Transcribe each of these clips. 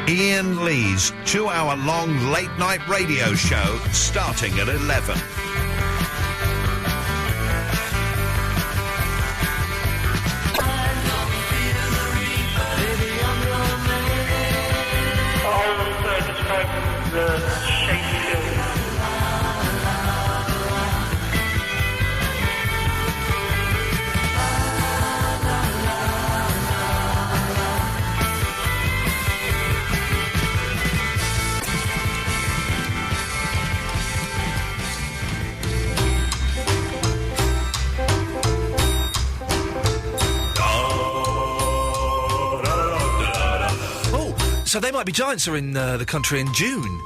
Iain Lee's 2-hour-long late-night radio show starting at 11. The shape So They Might Be Giants are in the country in June.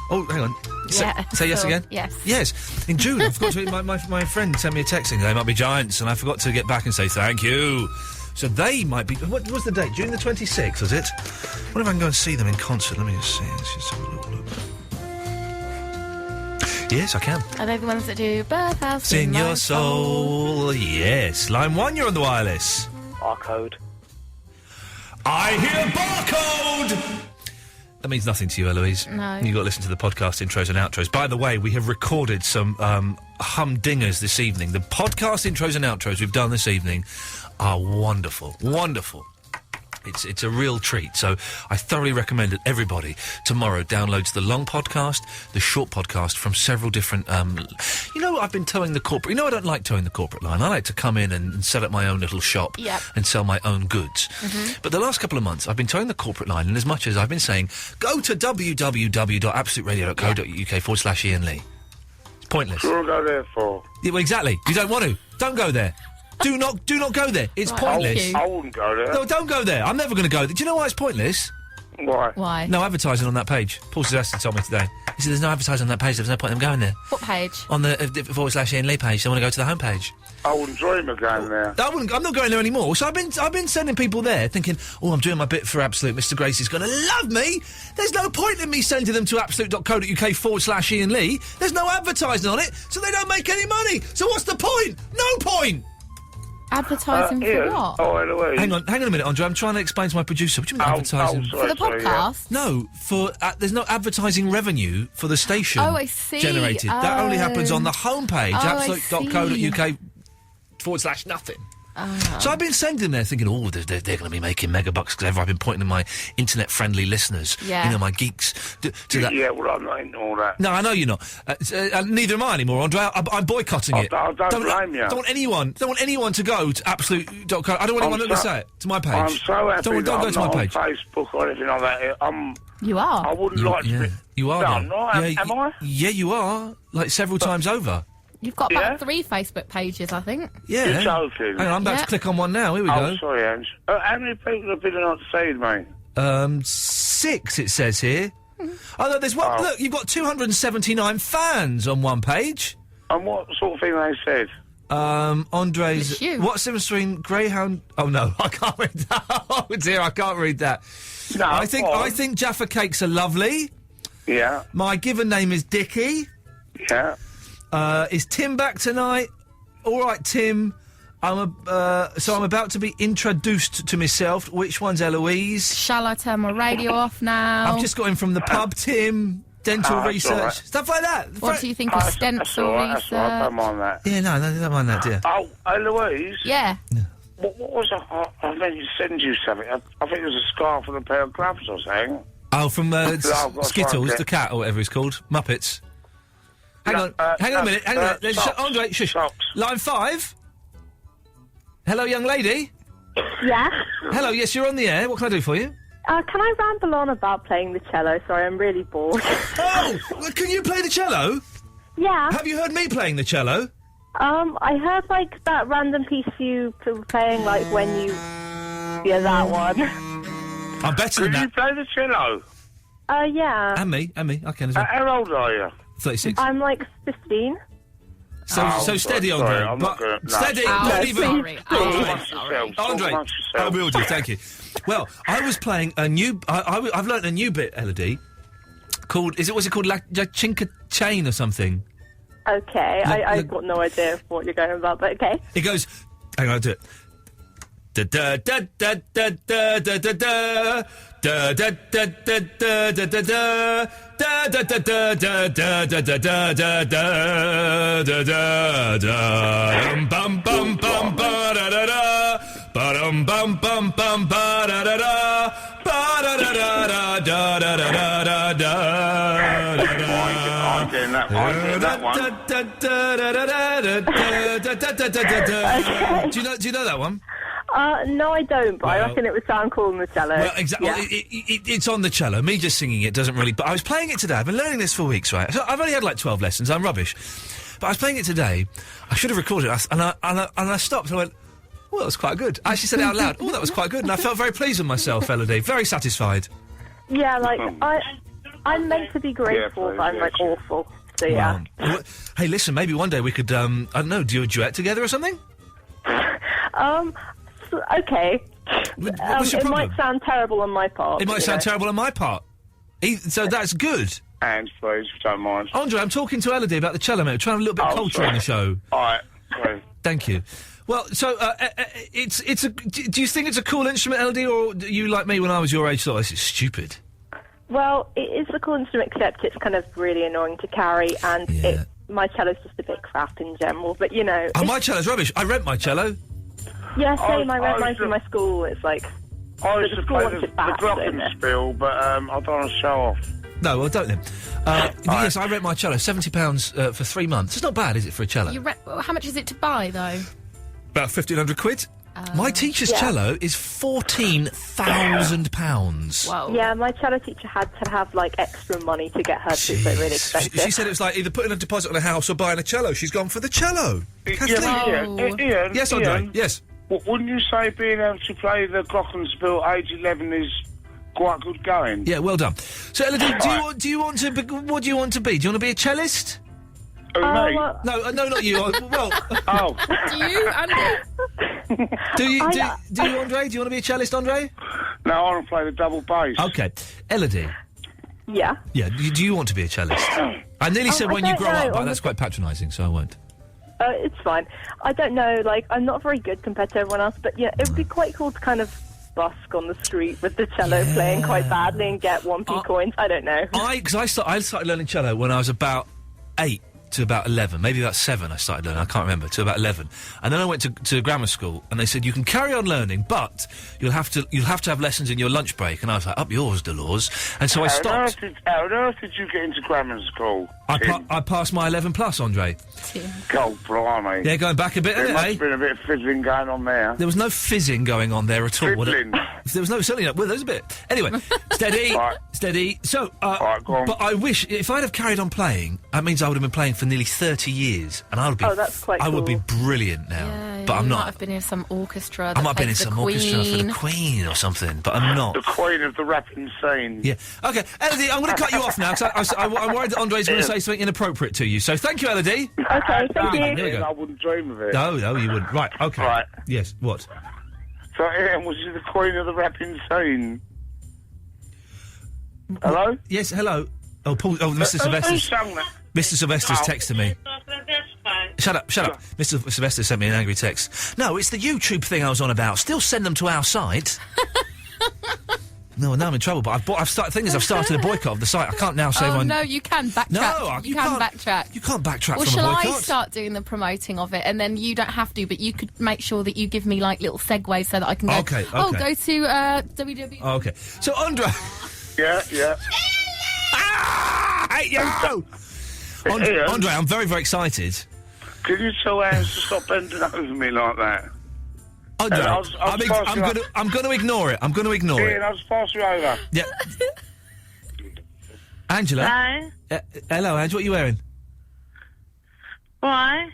Oh, hang on. Say yes again? Yes. Yes. In June. I forgot to... My friend sent me a text saying They Might Be Giants, and I forgot to get back and say thank you. So they might be... What was the date? June the 26th, was it? I wonder if I can go and see them in concert. Let me just see. Let's just have a little look. Yes, I can. Are they the ones that do Birdhouse in Your Soul? Yes. Line 1, you're on the wireless. Barcode. I hear barcode! That means nothing to you, Eloise. No. You've got to listen to the podcast intros and outros. By the way, we have recorded some humdingers this evening. The podcast intros and outros we've done this evening are wonderful. Wonderful. It's a real treat. So I thoroughly recommend that everybody tomorrow downloads the long podcast, the short podcast from several different... I've been towing the corporate... I don't like towing the corporate line. I like to come in and set up my own little shop and sell my own goods. Mm-hmm. But the last couple of months, I've been towing the corporate line, and as much as I've been saying, go to www.absoluteradio.co.uk/Iain Lee. It's pointless. What do I go there for? Yeah, well, exactly. You don't want to. Don't go there. Do not go there. It's pointless. I wouldn't go there. No, don't go there. I'm never going to go there. Do you know why it's pointless? Why? Why? No advertising on that page. Paul Sylvester told me today. He said there's no advertising on that page. There's no point in them going there. What page? On the /Iain Lee page. They want to go to the home page. I wouldn't dream of going there. I'm not going there anymore. So I've been sending people there thinking, oh, I'm doing my bit for Absolute. Mr. Gracie's going to love me. There's no point in me sending them to absolute.co.uk/Iain Lee. There's no advertising on it, so they don't make any money. So what's the point? No point. Advertising for what? Oh, Eloise. Hang on a minute, Andre. I'm trying to explain to my producer. What do you mean advertising? For the podcast? No, for there's no advertising revenue for the station. Oh, I see. Generated. That only happens on the homepage, absolute.co.uk/nothing. So I've been sending them there thinking, they're going to be making mega bucks because I've been pointing to my internet-friendly listeners, my geeks, to that. Yeah, well, I'm not into all that. No, I know you're not. Neither am I anymore, Andre. I'm boycotting it. I don't blame you. Don't want anyone to go to absolute.co. I don't want anyone to say it to my page. I'm so happy don't go to my page. On Facebook or anything like that. You are? I wouldn't like to be... You are. No, I'm not. Am I? Yeah, you are. Like several times over. You've got about 3 Facebook pages, I think. Yeah. You're joking. Hang on, I'm about to click on one now. Here we go. Oh, sorry, Ange. How many people have been on stage, mate? 6, it says here. Oh, no, there's one. Oh. Look, you've got 279 fans on one page. And what sort of thing they said? Andre's... What's the difference between Greyhound... Oh, no, I can't read that. Oh, dear, I can't read that. No, I think Jaffa Cakes are lovely. Yeah. My given name is Dickie. Yeah. Is Tim back tonight? All right, Tim. I'm about to be introduced to myself. Which one's Eloise? Shall I turn my radio off now? I've just got in from the pub, Tim. Dental research. Right. Stuff like that. What do you think of stencil research? That's all right. Don't mind that. Yeah, no, don't mind that, dear. Oh, Eloise? Yeah. What was it? I meant to send you something. I think it was a scarf and a pair of gloves or something. Oh, from Skittles, the cat, or whatever it's called. Muppets. Hang on a minute. Andre, shush. Line 5. Hello, young lady. Yes? Hello, yes, you're on the air. What can I do for you? Can I ramble on about playing the cello? Sorry, I'm really bored. Oh, can you play the cello? Yeah. Have you heard me playing the cello? I heard, that random piece you were playing, when you... Yeah, that one. I'm better than that. Can you play the cello? Yeah. And me, I can as well. How old are you? 36. I'm, 15. So steady, Andre. I'm not gonna, steady, not even... Andre, I will do, thank you. Well, I was playing a new... I've learnt a new bit, Elodie, called... What's it called? La Chinka Chain or something? Okay, I've got no idea what you're going about, but okay. It goes... Hang on, I'll do it. Da da da da da da da da da. Da da da da da da da da. Da da da da da da da da da da da da da. Bum bum bum ba da da da. Ba-dum bum bum bum ba da da da. Ba da da da da da da da da da. I'm getting that one. Do you know that one? No, I don't, but I reckon it would sound cool on the cello. Well, exactly. Yeah. Well, it's on the cello. Me just singing it doesn't really... But I was playing it today. I've been learning this for weeks, right? So I've only had like 12 lessons. I'm rubbish. But I was playing it today. I should have recorded it. And I stopped and I went, oh, that was quite good. I actually said it out loud. Oh, that was quite good. And I felt very pleased with myself, Elodie. Very satisfied. Yeah, like, I'm meant to be grateful, but I'm, like, awful. So, yeah. Well, hey, listen, maybe one day we could, I don't know, do a duet together or something? Okay. What's your it problem? might sound terrible on my part. It might sound terrible on my part. So that's good. Hands, please, if you don't mind. Andre, I'm talking to Elodie about the cello, mate. We're trying a little bit of culture on the show. All right. Sorry. Thank you. Well, so, it's a... Do you think it's a cool instrument, Elodie, or you, like me, when I was your age, thought, this is stupid? Well, it is a cool instrument, except it's kind of really annoying to carry, and my cello's just a bit crap in general, but, you know... Oh, my cello's rubbish. I rent my cello. Yeah, same. I rent mine from my school. It's like... I used to play the glockenspiel, but I don't want to show off. No, well, don't then. Yes, I rent my cello. £70 for 3 months. It's not bad, is it, for a cello? How much is it to buy, though? About £1,500. My teacher's cello is £14,000. Whoa. Yeah, my cello teacher had to have, like, extra money to get her to so really expensive. She said it was like either putting a deposit on a house or buying a cello. She's gone for the cello. Iain, yes, Andre. Yes. Wouldn't you say being able to play the glockenspiel at age 11 is quite good going? Yeah, well done. So, Elodie, do you want to be... What do you want to be? Do you want to be a cellist? Who, me? Well, No, not you. Well... Oh. Do you, Andy? Do you, Andre? Do you want to be a cellist, Andre? No, I want to play the double bass. Okay. Elodie. yeah. Yeah, do you want to be a cellist? I nearly said when you grow up, but that's quite patronising, so I won't. It's fine. I don't know, like, I'm not very good compared to everyone else, but yeah, it would be quite cool to kind of busk on the street with the cello playing quite badly and get 1p coins. I don't know. I started learning cello when I was about 8 to about 11, maybe about 7 I started learning, I can't remember, to about 11. And then I went to grammar school, and they said, you can carry on learning, but you'll have to have lessons in your lunch break. And I was like, up yours, Dolores. And so I stopped. How on earth did you get into grammar school? I passed my 11 plus, Andre. God, blimey. Yeah, going back a bit, There isn't must it, have been a bit of fizzing going on there. There was no fizzing going on there at all. Fiddling. There was no, certainly not. Well, there was a bit. Anyway, steady, steady. So, right, go on. But I wish, if I'd have carried on playing, that means I would have been playing for nearly 30 years, and I would be. Oh, that's quite I would be cool. brilliant now, Yeah, but I'm you not. might have been in some orchestra. I might have been in some orchestra for the Queen or something, but I'm not. The queen of the rapping scene. Yeah. Okay, Elodie, I'm going to cut you off now because I'm worried that Andre's going to say something inappropriate to you. So thank you, Elodie. Okay, thank you. There we go. I wouldn't dream of it. No, you wouldn't. Right. Okay. Right. Yes. What? So, Iain, was you the queen of the rapping scene? Hello? Yes. Hello. Oh, Paul. Oh, Mr. Who Sylvester's. sung that? Mr. Sylvester's texted me. Shut up. Mr. Sylvester sent me an angry text. No, it's the YouTube thing I was on about. Still send them to our site. No, now I'm in trouble, but I've started a boycott of the site. I can't now say no, you can backtrack. No, you can backtrack. You can't backtrack Well, from a boycott. shall I start doing the promoting of it, and then you don't have to, but you could make sure that you give me, like, little segues so that I can go, Okay. go to www... Oh, okay. So, Andre... Yeah. Hey, yo! Andre, I'm very, very excited. Can you tell Anne to stop bending over me like that? Andre, I'll I'm going to ignore it. I'm going to ignore Iain, it. I'll just pass you over. Yeah. Angela? Hello? Hello, Ange, what are you wearing? Why?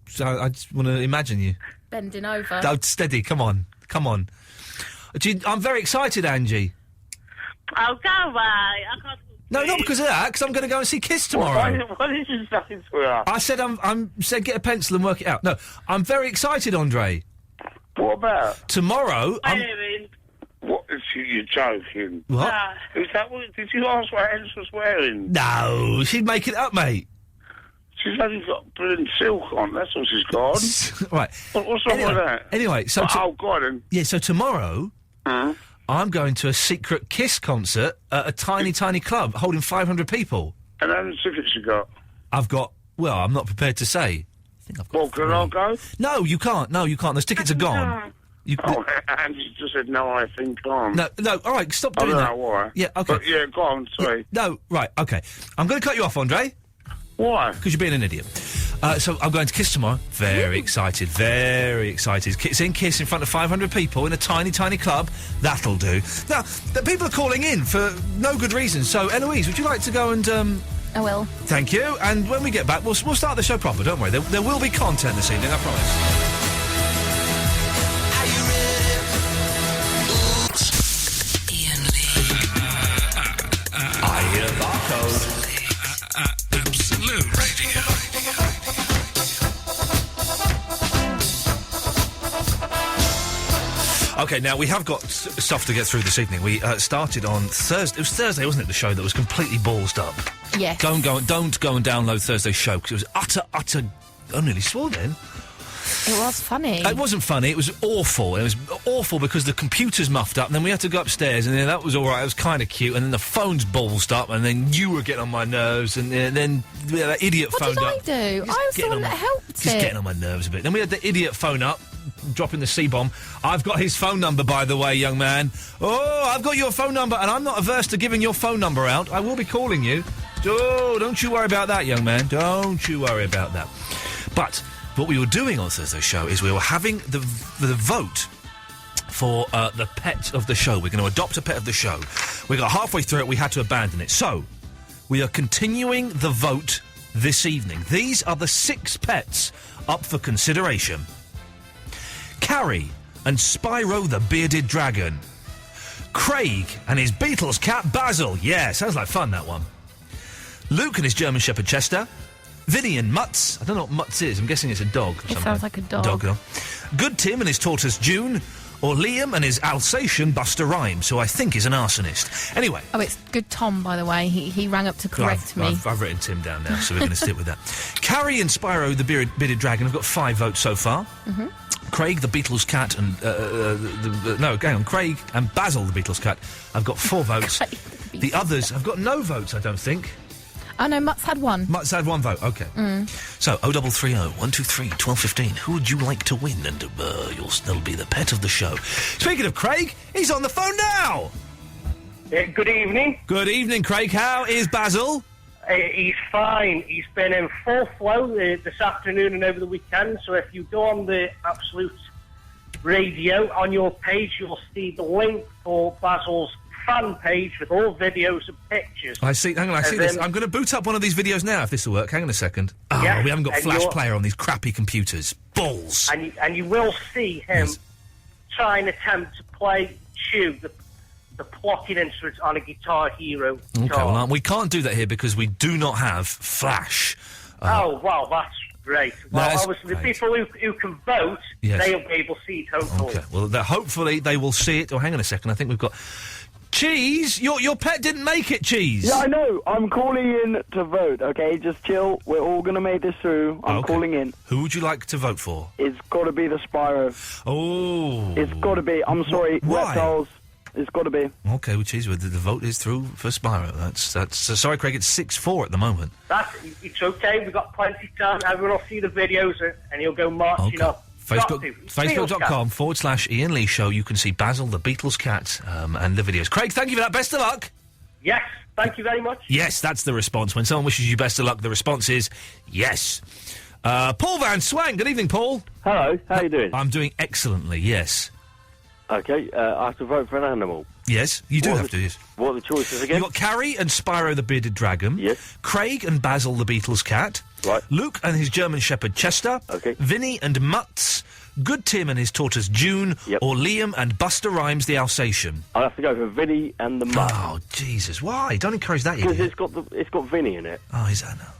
So I just want to imagine you. Bending over. Oh, steady, come on. I'm very excited, Angie. Oh, go away. I can't... No, not because of that, because I'm going to go and see Kiss tomorrow. What did you say to her? I said said get a pencil and work it out. No, I'm very excited, Andre. What about? Tomorrow, What is you're joking? What? Is that what? Did you ask what Ange was wearing? No, she'd make it up, mate. She's only got brilliant silk on. That's all she's got. Right. What's wrong with that? Anyway, so... Oh, God, then. Yeah, so tomorrow... I'm going to a secret Kiss concert at a tiny, tiny club holding 500 people. And how many tickets you got? I've got... Well, I'm not prepared to say. I think I've got Well, can I go? No, you can't. No, you can't. Those tickets are gone. And you just said, no, I think on. No, all right, stop doing I that. don't know why. Yeah, okay. But, yeah, go on, sorry. No, right, okay. I'm going to cut you off, Andre. Why? Because you're being an idiot. So I'm going to Kiss tomorrow. Very excited, very excited. Seeing Kiss in front of 500 people in a tiny, tiny club, that'll do. Now, the people are calling in for no good reason. So, Eloise, would you like to go and... I will. Thank you. And when we get back, we'll start the show proper, don't worry. There will be content this evening, I promise. Iain Lee. I hear barcode. Absolute Radio. Okay, now we have got stuff to get through this evening. We started on Thursday. It was Thursday, wasn't it? The show that was completely ballsed up. Yes. Don't go and download Thursday's show because it was utter. I nearly swore then. It was funny. It wasn't funny. It was awful. It was awful because the computer's muffed up, and then we had to go upstairs, and then that was all right. It was kind of cute, and then the phone's ballsed up, and then you were getting on my nerves, and then that idiot phoned up. What did I do? I was the one that helped Just getting on my nerves a bit. Then we had the idiot phone up, dropping the C-bomb. I've got his phone number, by the way, young man. Oh, I've got your phone number, and I'm not averse to giving your phone number out. I will be calling you. Oh, don't you worry about that, young man. Don't you worry about that. But what we were doing on Thursday's show is we were having the vote for the pet of the show. We're going to adopt a pet of the show. We got halfway through it, we had to abandon it. So, we are continuing the vote this evening. These are the 6 pets up for consideration. Carrie and Spyro the Bearded Dragon. Craig and his Beatles cat Basil. Yeah, sounds like fun, that one. Luke and his German Shepherd Chester. Vinny and Mutz. I don't know what Mutz is. I'm guessing it's a dog. It sounds like a dog. Good Tim and his tortoise June. Or Liam and his Alsatian Buster Rhymes, who I think is an arsonist. Anyway. Oh, it's good Tom, by the way. He rang up to correct me. I've written Tim down now, so we're going to stick with that. Carrie and Spyro the Bearded Dragon have got 5 votes so far. Mm-hmm. Craig, the Beatles cat, and... Craig and Basil, the Beatles cat, have got 4 votes. The others have got no votes, I don't think. Oh, no, Mutt's had 1. Mutt's had 1 vote, OK. So, 0330 123 1215. Who would you like to win? And that'll be the pet of the show. Speaking of Craig, he's on the phone now! Good evening. Good evening, Craig. How is Basil? He's fine. He's been in full flow this afternoon and over the weekend, so if you go on the Absolute Radio, on your page, you'll see the link for Basil's fan page with all videos and pictures. I see. Hang on, I see this. I'm going to boot up one of these videos now, if this will work. Hang on a second. Oh, yeah, we haven't got Flash Player on these crappy computers. Balls. And you will see him try and attempt to play Chew, the plotting instrument on a Guitar Hero guitar. Okay, well, we can't do that here because we do not have Flash. Well, that's great. Well, obviously, the people who can vote, they'll be able to see it, hopefully. Okay, well, hopefully they will see it. Oh, hang on a second. I think we've got... Cheese, your pet didn't make it, Cheese. Yeah, I know. I'm calling in to vote, okay? Just chill. We're all going to make this through. I'm calling in. Who would you like to vote for? It's got to be the Spyro. Oh. It's got to be. I'm sorry. Why? Reptiles. It's got to be. Okay, well, Cheese, the vote is through for Spyro. That's sorry, Craig, it's 6-4 at the moment. It's okay. We've got plenty of time. Everyone will see the videos and you'll go marching up. Facebook.com/Iain Lee Show. You can see Basil, the Beatles cat, and the videos. Craig, thank you for that. Best of luck. Yes, thank you very much. Yes, that's the response. When someone wishes you best of luck, the response is yes. Paul Van Swang. Good evening, Paul. Hello. How are you doing? I'm doing excellently, yes. Okay, I have to vote for an animal. Yes, you do have to, yes. What are the choices again? You've got Carrie and Spyro the Bearded Dragon. Yes. Craig and Basil the Beatles cat. Right. Luke and his German Shepherd Chester. Okay. Vinny and Mutz. Good Tim and his tortoise June. Yep. Or Liam and Buster Rhymes the Alsatian. I'll have to go for Vinny and the Mutt. Oh, Jesus. Why? Don't encourage that, idiot. Because it's got Vinny in it. Oh, is that now?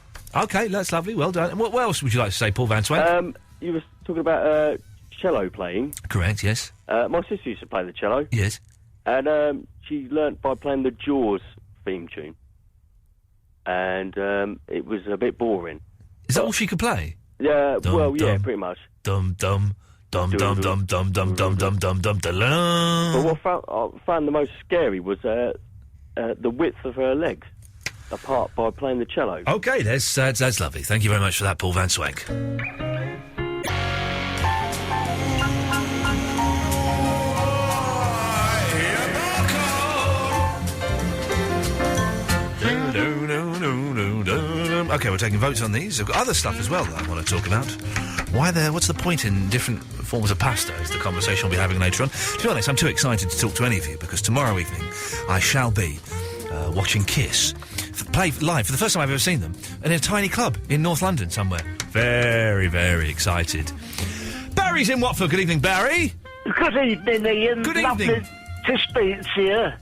OK, that's lovely. Well done. And what else would you like to say, Paul Van Swang? You were talking about cello playing. Correct, yes. My sister used to play the cello. Yes. And she learnt by playing the Jaws theme tune. And it was a bit boring. Is that all she could play? Yeah, Dum, well, yeah, dum. pretty much. Dum dum dum dum dum dum dum dum dum dum dum But what I found the most scary was the width of her legs, apart by playing the cello. Okay, that's lovely. Thank you very much for that, Paul Van Swank. Okay, we're taking votes on these. I've got other stuff as well that I want to talk about. What's the point in different forms of pasta is the conversation we'll be having later on. To be honest, I'm too excited to talk to any of you because tomorrow evening I shall be watching Kiss play live for the first time I've ever seen them in a tiny club in North London somewhere. Very, very excited. Barry's in Watford. Good evening, Barry. Good evening, Ian. Good Lovely evening. to speak to you.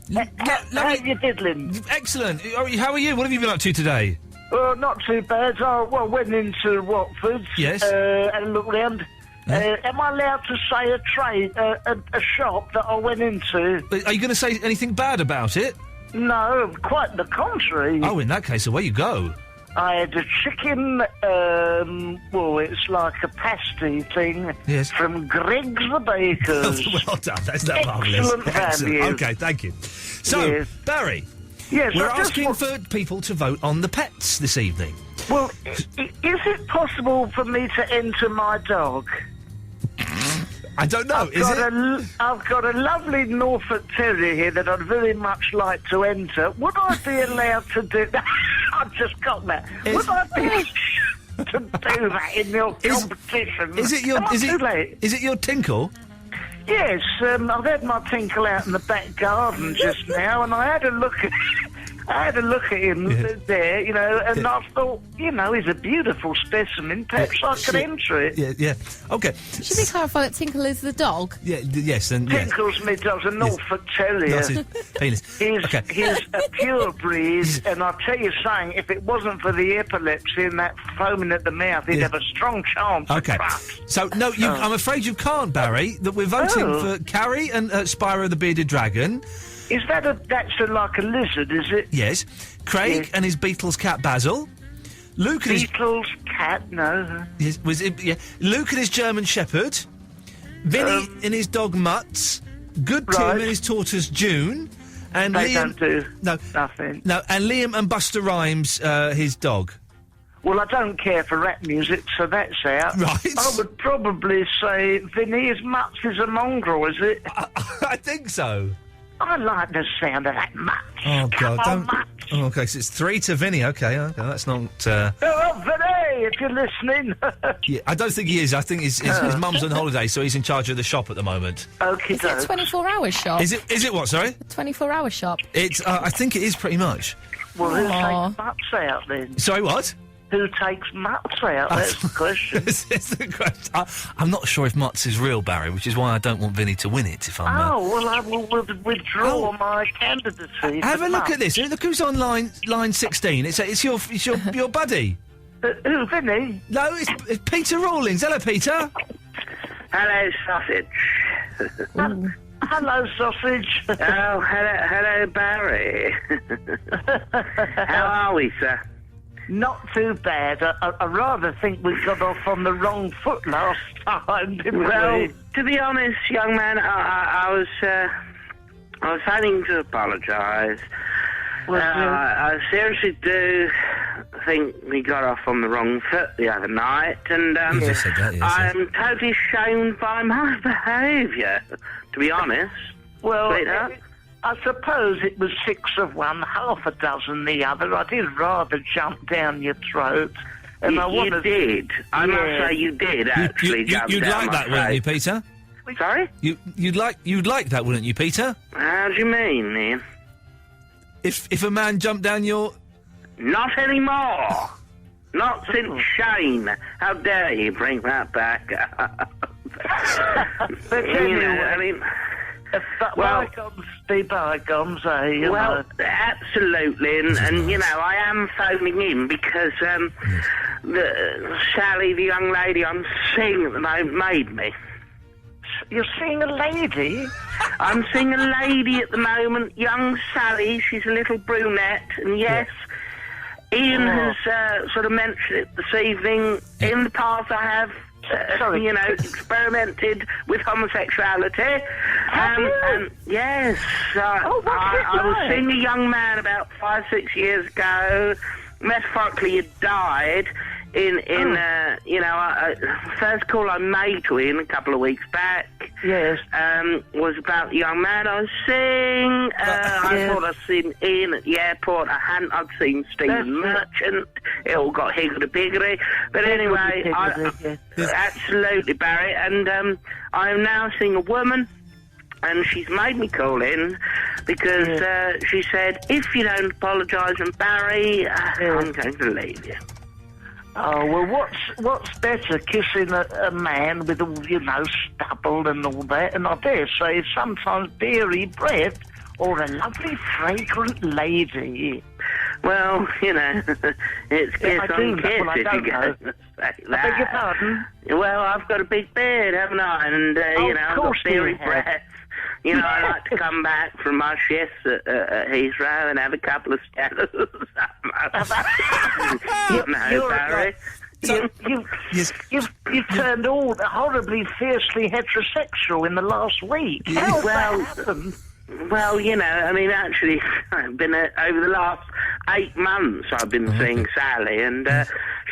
How are you diddling? Excellent. How are you? What have you been up to today? Not too bad. I went into Watford. Yes. And looked round. Am I allowed to say a shop that I went into? Are you going to say anything bad about it? No, quite the contrary. Oh, in that case, away you go. I had a chicken, it's like a pasty thing. Yes. From Greg's the Baker's. Well done, that's that marvellous. Excellent value. Okay, thank you. So, Yes. Barry, Yes, we're I just asking for people to vote on the pets this evening. Well, is it possible for me to enter my dog? I don't know, I've got a lovely Norfolk Terrier here that I'd very much like to enter. Would I be allowed to do that? I've just got that. Would I be to do that in your competition? Is it your tinkle? Yes, I've had my tinkle out in the back garden just now, and I had a look at him there, and I thought, he's a beautiful specimen. Perhaps I could enter it. Yeah. Okay. Should we clarify that Tinkle is the dog? Yeah. Yes. And yes. Tinkle's my dog's a Norfolk Terrier. That's his penis. He's a pure breed, and I'll tell you something, if it wasn't for the epilepsy and that foaming at the mouth, he'd have a strong chance of crux. So, no, I'm afraid you can't, Barry, that we're voting for Carrie and Spyro the Bearded Dragon. Is that like a lizard, is it? Yes. Craig and his Beatles cat Basil. Luke and Beatles cat, no. Yes, Luke and his German Shepherd. Vinny and his dog Mutz. Good Tim and his tortoise June. And they Liam, don't do nothing. No, and Liam and Buster Rhymes, his dog. Well, I don't care for rap music, so that's out. Right. I would probably say Vinny is Mutz is a mongrel, is it? I think so. I like the sound of that Mutz. Oh, God, Come on, don't... Mutz. Oh, OK, so it's 3 to Vinny. OK, that's not... Oh, Vinny, if you're listening. Yeah, I don't think he is. I think his mum's on holiday, so he's in charge of the shop at the moment. Okay, Is it a 24-hour shop? Is it what, sorry? 24-hour shop. It's, I think it is pretty much. Well, who takes Mutz out then? Sorry, what? Who takes Mutz out? That's the question. That's the question. I'm not sure if Mutz is real, Barry, which is why I don't want Vinny to win it, if I'm... well, I will withdraw my candidacy. Have a look at this. Look who's on line 16. It's your buddy. Who, Vinny? No, it's Peter Rawlings. Hello, Peter. Hello, sausage. Hello, sausage. Oh, hello, Barry. How are we, sir? Not too bad. I rather think we got off on the wrong foot last time, didn't we? To be honest, young man, I was planning to apologise. I seriously do think we got off on the wrong foot the other night, and You just said that, yes, I'm totally shamed by my behaviour, to be honest. Well, Sweetheart. I suppose it was 6 of one, half a dozen the other. I did rather jump down your throat. And You did. I must say you did, actually, jump You'd down like my that, wouldn't you, throat. Peter? Sorry? You'd like that, wouldn't you, Peter? How do you mean, Ian? If a man jumped down your... Not anymore. Not since Shane. How dare you bring that back up? But anyway, bygones be bygones, eh? Well, absolutely, and I am phoning in because Sally, the young lady I'm seeing at the moment, made me. You're seeing a lady? I'm seeing a lady at the moment, young Sally. She's a little brunette, and yes, Ian has sort of mentioned it this evening. In the past, I have, experimented with homosexuality. Have you? And yes, what's it I was like? seeing a young man about 5-6 years ago. Metaphorically, he died in first call I made to Ian a couple of weeks back. Yes. Was about the young man I was seeing. I thought I'd seen Ian at the airport. I'd seen Stephen Merchant. It all got higgledy-piggledy. But anyway, absolutely, Barry. And I am now seeing a woman, and she's made me call in because she said, if you don't apologise, and Barry, I'm going to leave you. Oh, well, what's better, kissing a man with all, stubble and all that, and I dare say sometimes beery breath, or a lovely fragrant lady. Well, it's kiss on kiss if you go say that. I beg your pardon? Well, I've got a big beard, haven't I? And, I've got beery breath. I like to come back from my shifts at Heathrow and have a couple of stella's. Barry. You've turned all horribly, fiercely heterosexual in the last week. How's that happened? Well, actually, I've been over the last 8 months. I've been seeing Sally, and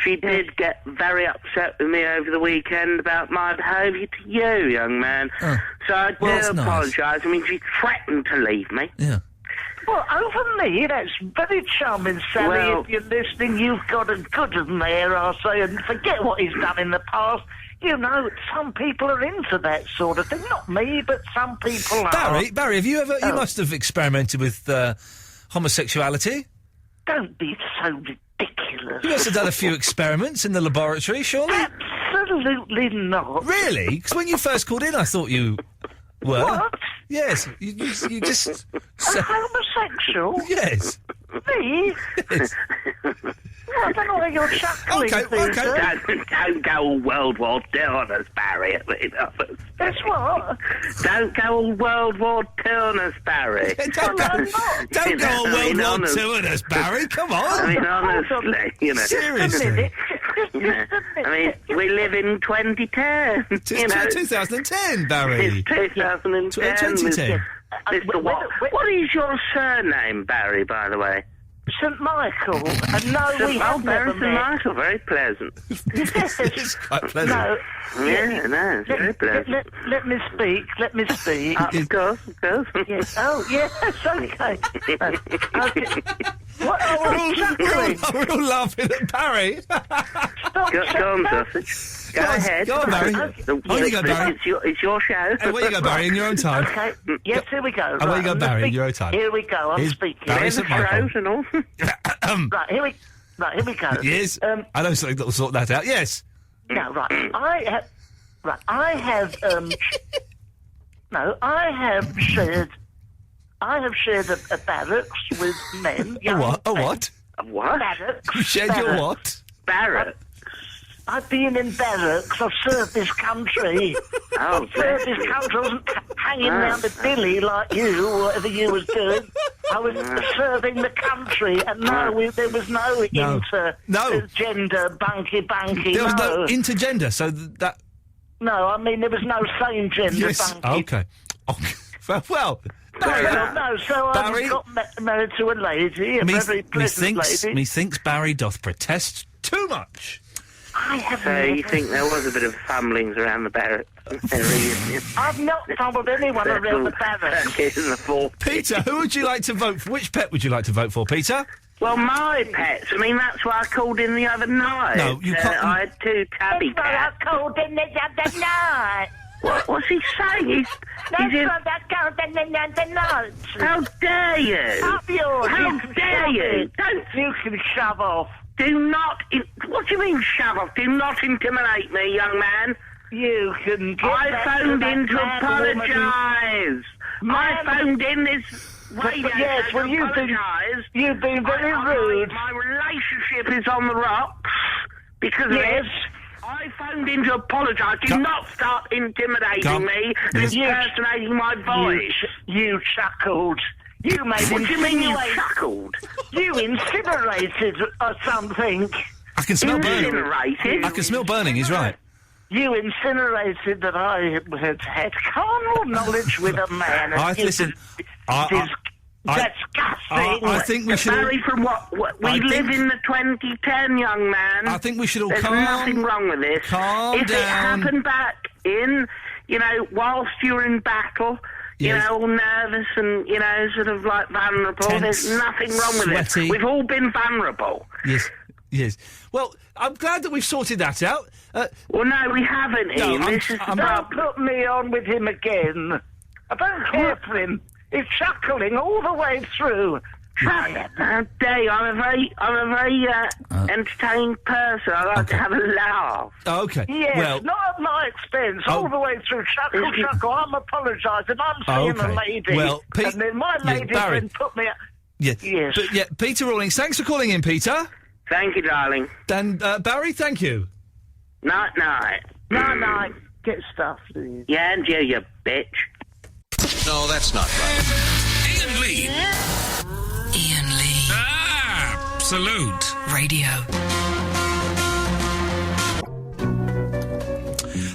she did get very upset with me over the weekend about my behaviour to you, young man. So I do apologise. Nice. I mean, she threatened to leave me. Yeah. Well, over me, that's very charming, Sally. Well, if you're listening, you've got a good one there, I say, and forget what he's done in the past. Some people are into that sort of thing. Not me, but some people are. Barry, have you ever... You must have experimented with homosexuality. Don't be so ridiculous. You must have done a few experiments in the laboratory, surely? Absolutely not. Really? Because when you first called in, I thought you were. What? Yes, you just... A homosexual? Yes. Me? Yes. Well, I don't know why you're chuckling. Okay. Don't go all World War II on us, Barry. That's what? Don't go all World War II on us, Barry. Don't go all World War II on us, Barry. Come on. I mean, honestly, Seriously. I mean, we live in 2010. It's 2010, Barry. It's 2010. 2010. What is your surname, Barry, by the way? St. Michael. No, we have Barry never St. met. Michael, very pleasant. It's quite pleasant. No. It's very pleasant. Let me speak. Of course. Yes. Oh, yes, okay. Okay. What? We're all laughing at Barry. Stop. Go on, sausage. Go ahead. Go on, Barry. On you go, Barry. It's your show. Hey, where you go, Barry, in your own time. Okay. Yes, here we go. Away you go, Barry, in your own time. Here we go. I'm speaking. Barry St. Michael. Right, here we go. Yes. I know something that will sort that out. Yes. No, right. I have shared a barracks with men. A what? A what? What? Barracks. You shared your what? Barracks. I've been in barracks. I've served this country. I've served this country. I wasn't hanging around the billy like you, or whatever you was doing. I was serving the country, and there was no intergender bunky. There was no intergender, so that... No, I mean, there was no same gender bunky. Okay. Well... Barry, so Barry, I got married to a lady, a very pleasant lady. Methinks Barry doth protest too much. I have So you think there was a bit of fumblings around the barracks? I've not fumbled anyone around the barracks. In the 40s. Peter, who would you like to vote for? Which pet would you like to vote for, Peter? Well, my pets. I mean, that's why I called in the other night. No, you can't... I had 2 tabby cats. I called in the other night. What's he saying? That's what I called in the other night. How dare you? Up yours. How dare you? Don't... You can shove off. Do not... What do you mean, shove off? Do not intimidate me, young man. You can get I phoned in to apologise. I phoned in this radio yes, well, you've been very rude. My relationship is on the rocks because of this. I phoned in to apologise. Do not start intimidating me and impersonating my voice. You chuckled. You made him What do you mean you insinuate- chuckled? You incinerated or something. I can smell burning. Incinerated? I can smell burning, he's right. You incinerated that I had carnal knowledge with a man. Listen, disgusting. I think we should all- Barry, from what we I live think- in the 2010, young man. I think we should all There's calm- nothing wrong with this. calm if it down. happened back in, whilst you're in battle, Yes. all nervous and, sort of like vulnerable, Tense, there's nothing wrong with sweaty. it. We've all been vulnerable. Yes. Well, I'm glad that we've sorted that out. Well, no, we haven't, No, Ian. This is the Don't problem. put me on with him again. I don't care for him. He's chuckling all the way through. How dare you? I'm a very entertaining person. I like to have a laugh. Okay. Yes, Well, not at my expense, all the way through. Chuckle. I'm apologising. I'm seeing a lady. Well, and then my lady Barry. friend put me... Yes. Peter Rawlings, thanks for calling in, Peter. Thank you, darling. And Barry, thank you. Night. Night. Get stuff, please. Yeah, and you bitch. No, that's not right. Ian Lee. Ian Lee. Absolute Radio.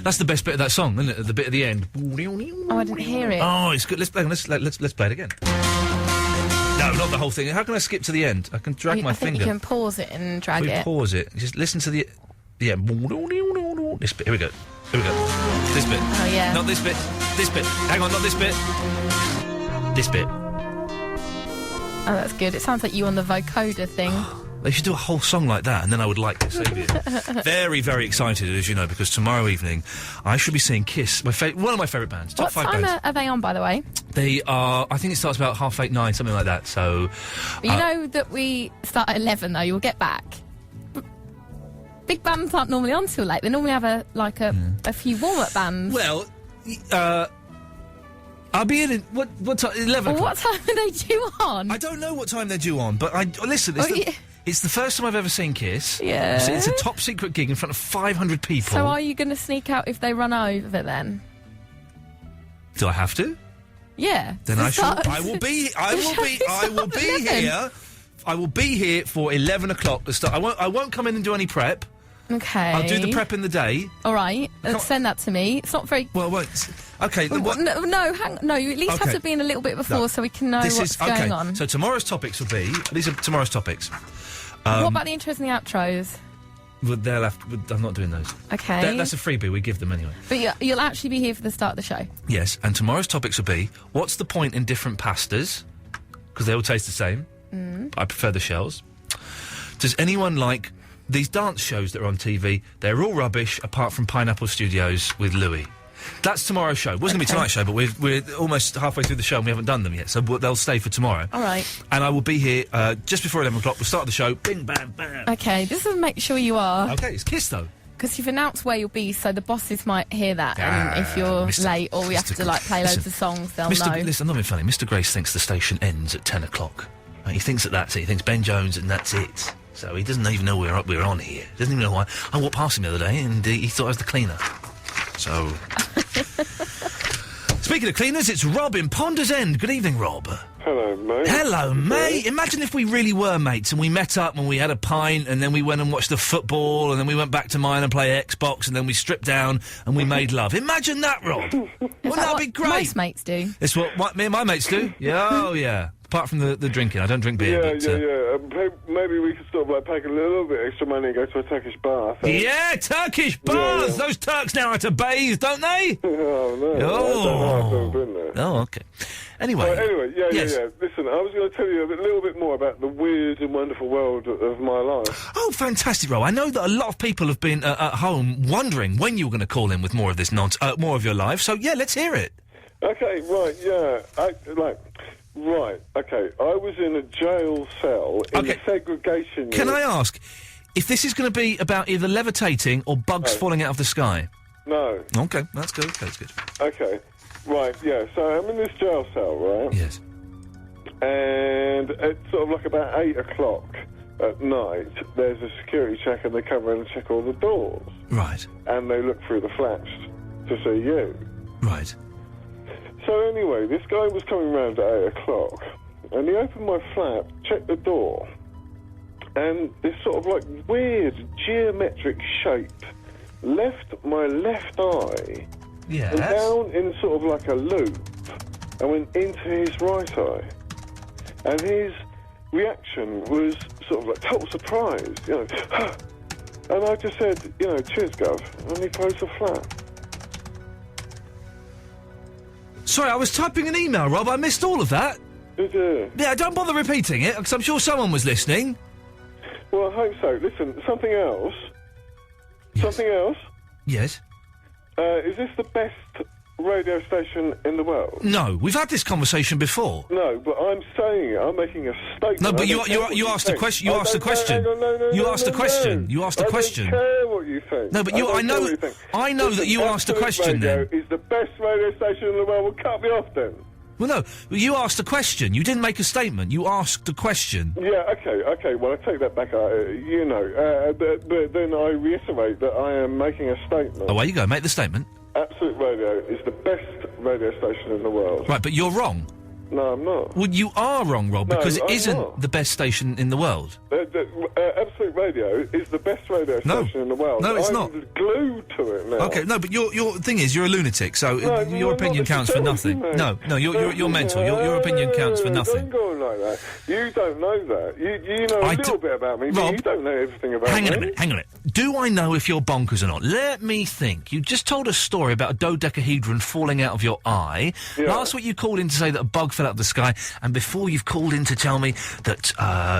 That's the best bit of that song, isn't it? The bit at the end. Oh, I didn't hear it. Oh, it's good. Let's play it again. No, not the whole thing. How can I skip to the end? I can drag my I think finger. you can pause it and drag We it. pause it. Just listen to the... Yeah. This bit. Here we go. This bit. Oh, yeah. Not this bit. This bit. Hang on, not this bit. This bit. Oh, that's good. It sounds like you on the vocoder thing. They should do a whole song like that, and then I would like to save it. Very, very excited, as you know, because tomorrow evening I should be seeing Kiss, one of my favourite bands, top What 5 time bands. are they on, by the way? They are, I think it starts about 8:30, 9, something like that, so... You know that we start at 11, though. You'll get back. Big bands aren't normally on till late. They normally have a few warm-up bands. Well, I'll be in... What time? 11 Well, o'clock. what time are they due on? I don't know what time they're due on, but listen, it's the first time I've ever seen Kiss. Yeah. It's a top secret gig in front of 500 people. So are you going to sneak out if they run over then? Do I have to? Yeah. Then I will be here. I will be here for 11 o'clock to start. I won't come in and do any prep. Okay. I'll do the prep in the day. All right. Send that to me. It's not very... Well, okay. No, you at least have to be in a little bit before so we can know what's going on. So tomorrow's topics will be... These are tomorrow's topics. What about the intros and the outros? Well, they'll have to, I'm not doing those. Okay. That's a freebie. We give them anyway. But you'll actually be here for the start of the show. Yes, and tomorrow's topics will be, what's the point in different pastas? Because they all taste the same. I prefer the shells. Does anyone like these dance shows that are on TV? They're all rubbish, apart from Pineapple Studios with Louis. That's tomorrow's show. It wasn't going to be tonight's show, but we're almost halfway through the show and we haven't done them yet, so they'll stay for tomorrow. All right. And I will be here just before 11 o'clock. We'll start the show. Bing, bam, bam. Okay, this will make sure you are. Okay, it's Kiss, though. Because you've announced where you'll be, so the bosses might hear that. And if you're late or we have to, play loads of songs, they'll know. Listen, I'm not being funny. Mr. Grace thinks the station ends at 10 o'clock. He thinks that's it. He thinks Ben Jones and that's it. So he doesn't even know we're on here. Doesn't even know why. I walked past him the other day and he thought I was the cleaner. So... Speaking of cleaners, it's Rob in Ponders End. Good evening, Rob. Hello, mate. Hello, mate. Imagine if we really were mates and we met up and we had a pint and then we went and watched the football and then we went back to mine and play Xbox and then we stripped down and we made love. Imagine that, Rob. Wouldn't that be great? Most mates do. It's what me and my mates do. Yeah, oh, yeah. Apart from the drinking. I don't drink beer. Yeah. Maybe we could sort of take a little bit extra money and go to a Turkish bath. Yeah, Turkish baths! Yeah. Those Turks now have to bathe, don't they? Oh, no. Oh. I don't know, I've never been there. Oh, okay. Anyway. Yeah. Listen, I was going to tell you a little bit more about the weird and wonderful world of my life. Oh, fantastic, Rob. I know that a lot of people have been at home wondering when you were going to call in with more of this more of your life. So, yeah, let's hear it. Okay, right, yeah. Right, okay. I was in a jail cell in the segregation unit. Can I ask, if this is going to be about either levitating or bugs falling out of the sky? No. Okay, that's good. That's good. Okay, right, yeah. So I'm in this jail cell, right? Yes. And it's sort of like about 8 o'clock at night, there's a security check and they come around and check all the doors. Right. And they look through the flaps to see you. Right. So anyway, this guy was coming round at 8 o'clock, and he opened my flap, checked the door, and this sort of like weird geometric shape left my left eye Yes. and down in sort of like a loop and went into his right eye. And his reaction was sort of like total surprise, you know. And I just said, you know, cheers, Gov, and he closed the flap. Sorry, I was typing an email, Rob. I missed all of that. Did you? Yeah, don't bother repeating it, because I'm sure someone was listening. Well, I hope so. Listen, something else. Yes. Something else. Yes? Is this the best radio station in the world? No, we've had this conversation before. No, but I'm saying it. I'm making a statement. No, but I you don't care what asked the think. question. You I asked the don't care- question. No, You asked the question. You asked the I question. don't care what you think. No, but I you. don't I care know. what you think. I know that Listen, you asked the Absolute question. Radio Then. is the best radio station in the world. Well, cut me off then. Well, no. You asked a question. You didn't make a statement. You asked a question. Yeah, okay. Well, I take that back. You know, but then I reiterate that I am making a statement. Away you go. Make the statement. Absolute Radio is the best radio station in the world. Right, but you're wrong. No, I'm not. Well, you are wrong, Rob, No, because it I'm isn't not. the best station in the world. Absolute Radio is the best radio station in the world. No, it's I'm not. glued to it now. Okay, no, but your thing is you're a lunatic, so No, your opinion not counts for nothing. necessarily, mate. No, you're mental. Your opinion counts for nothing. Don't go on like that. You don't know that. You know a little bit about me, but Rob, you don't know everything about Hang me. on a minute. Do I know if you're bonkers or not? Let me think. You just told a story about a dodecahedron falling out of your eye. Yeah. Last week you called in to say that a bug fell out of the sky, and before you've called in to tell me that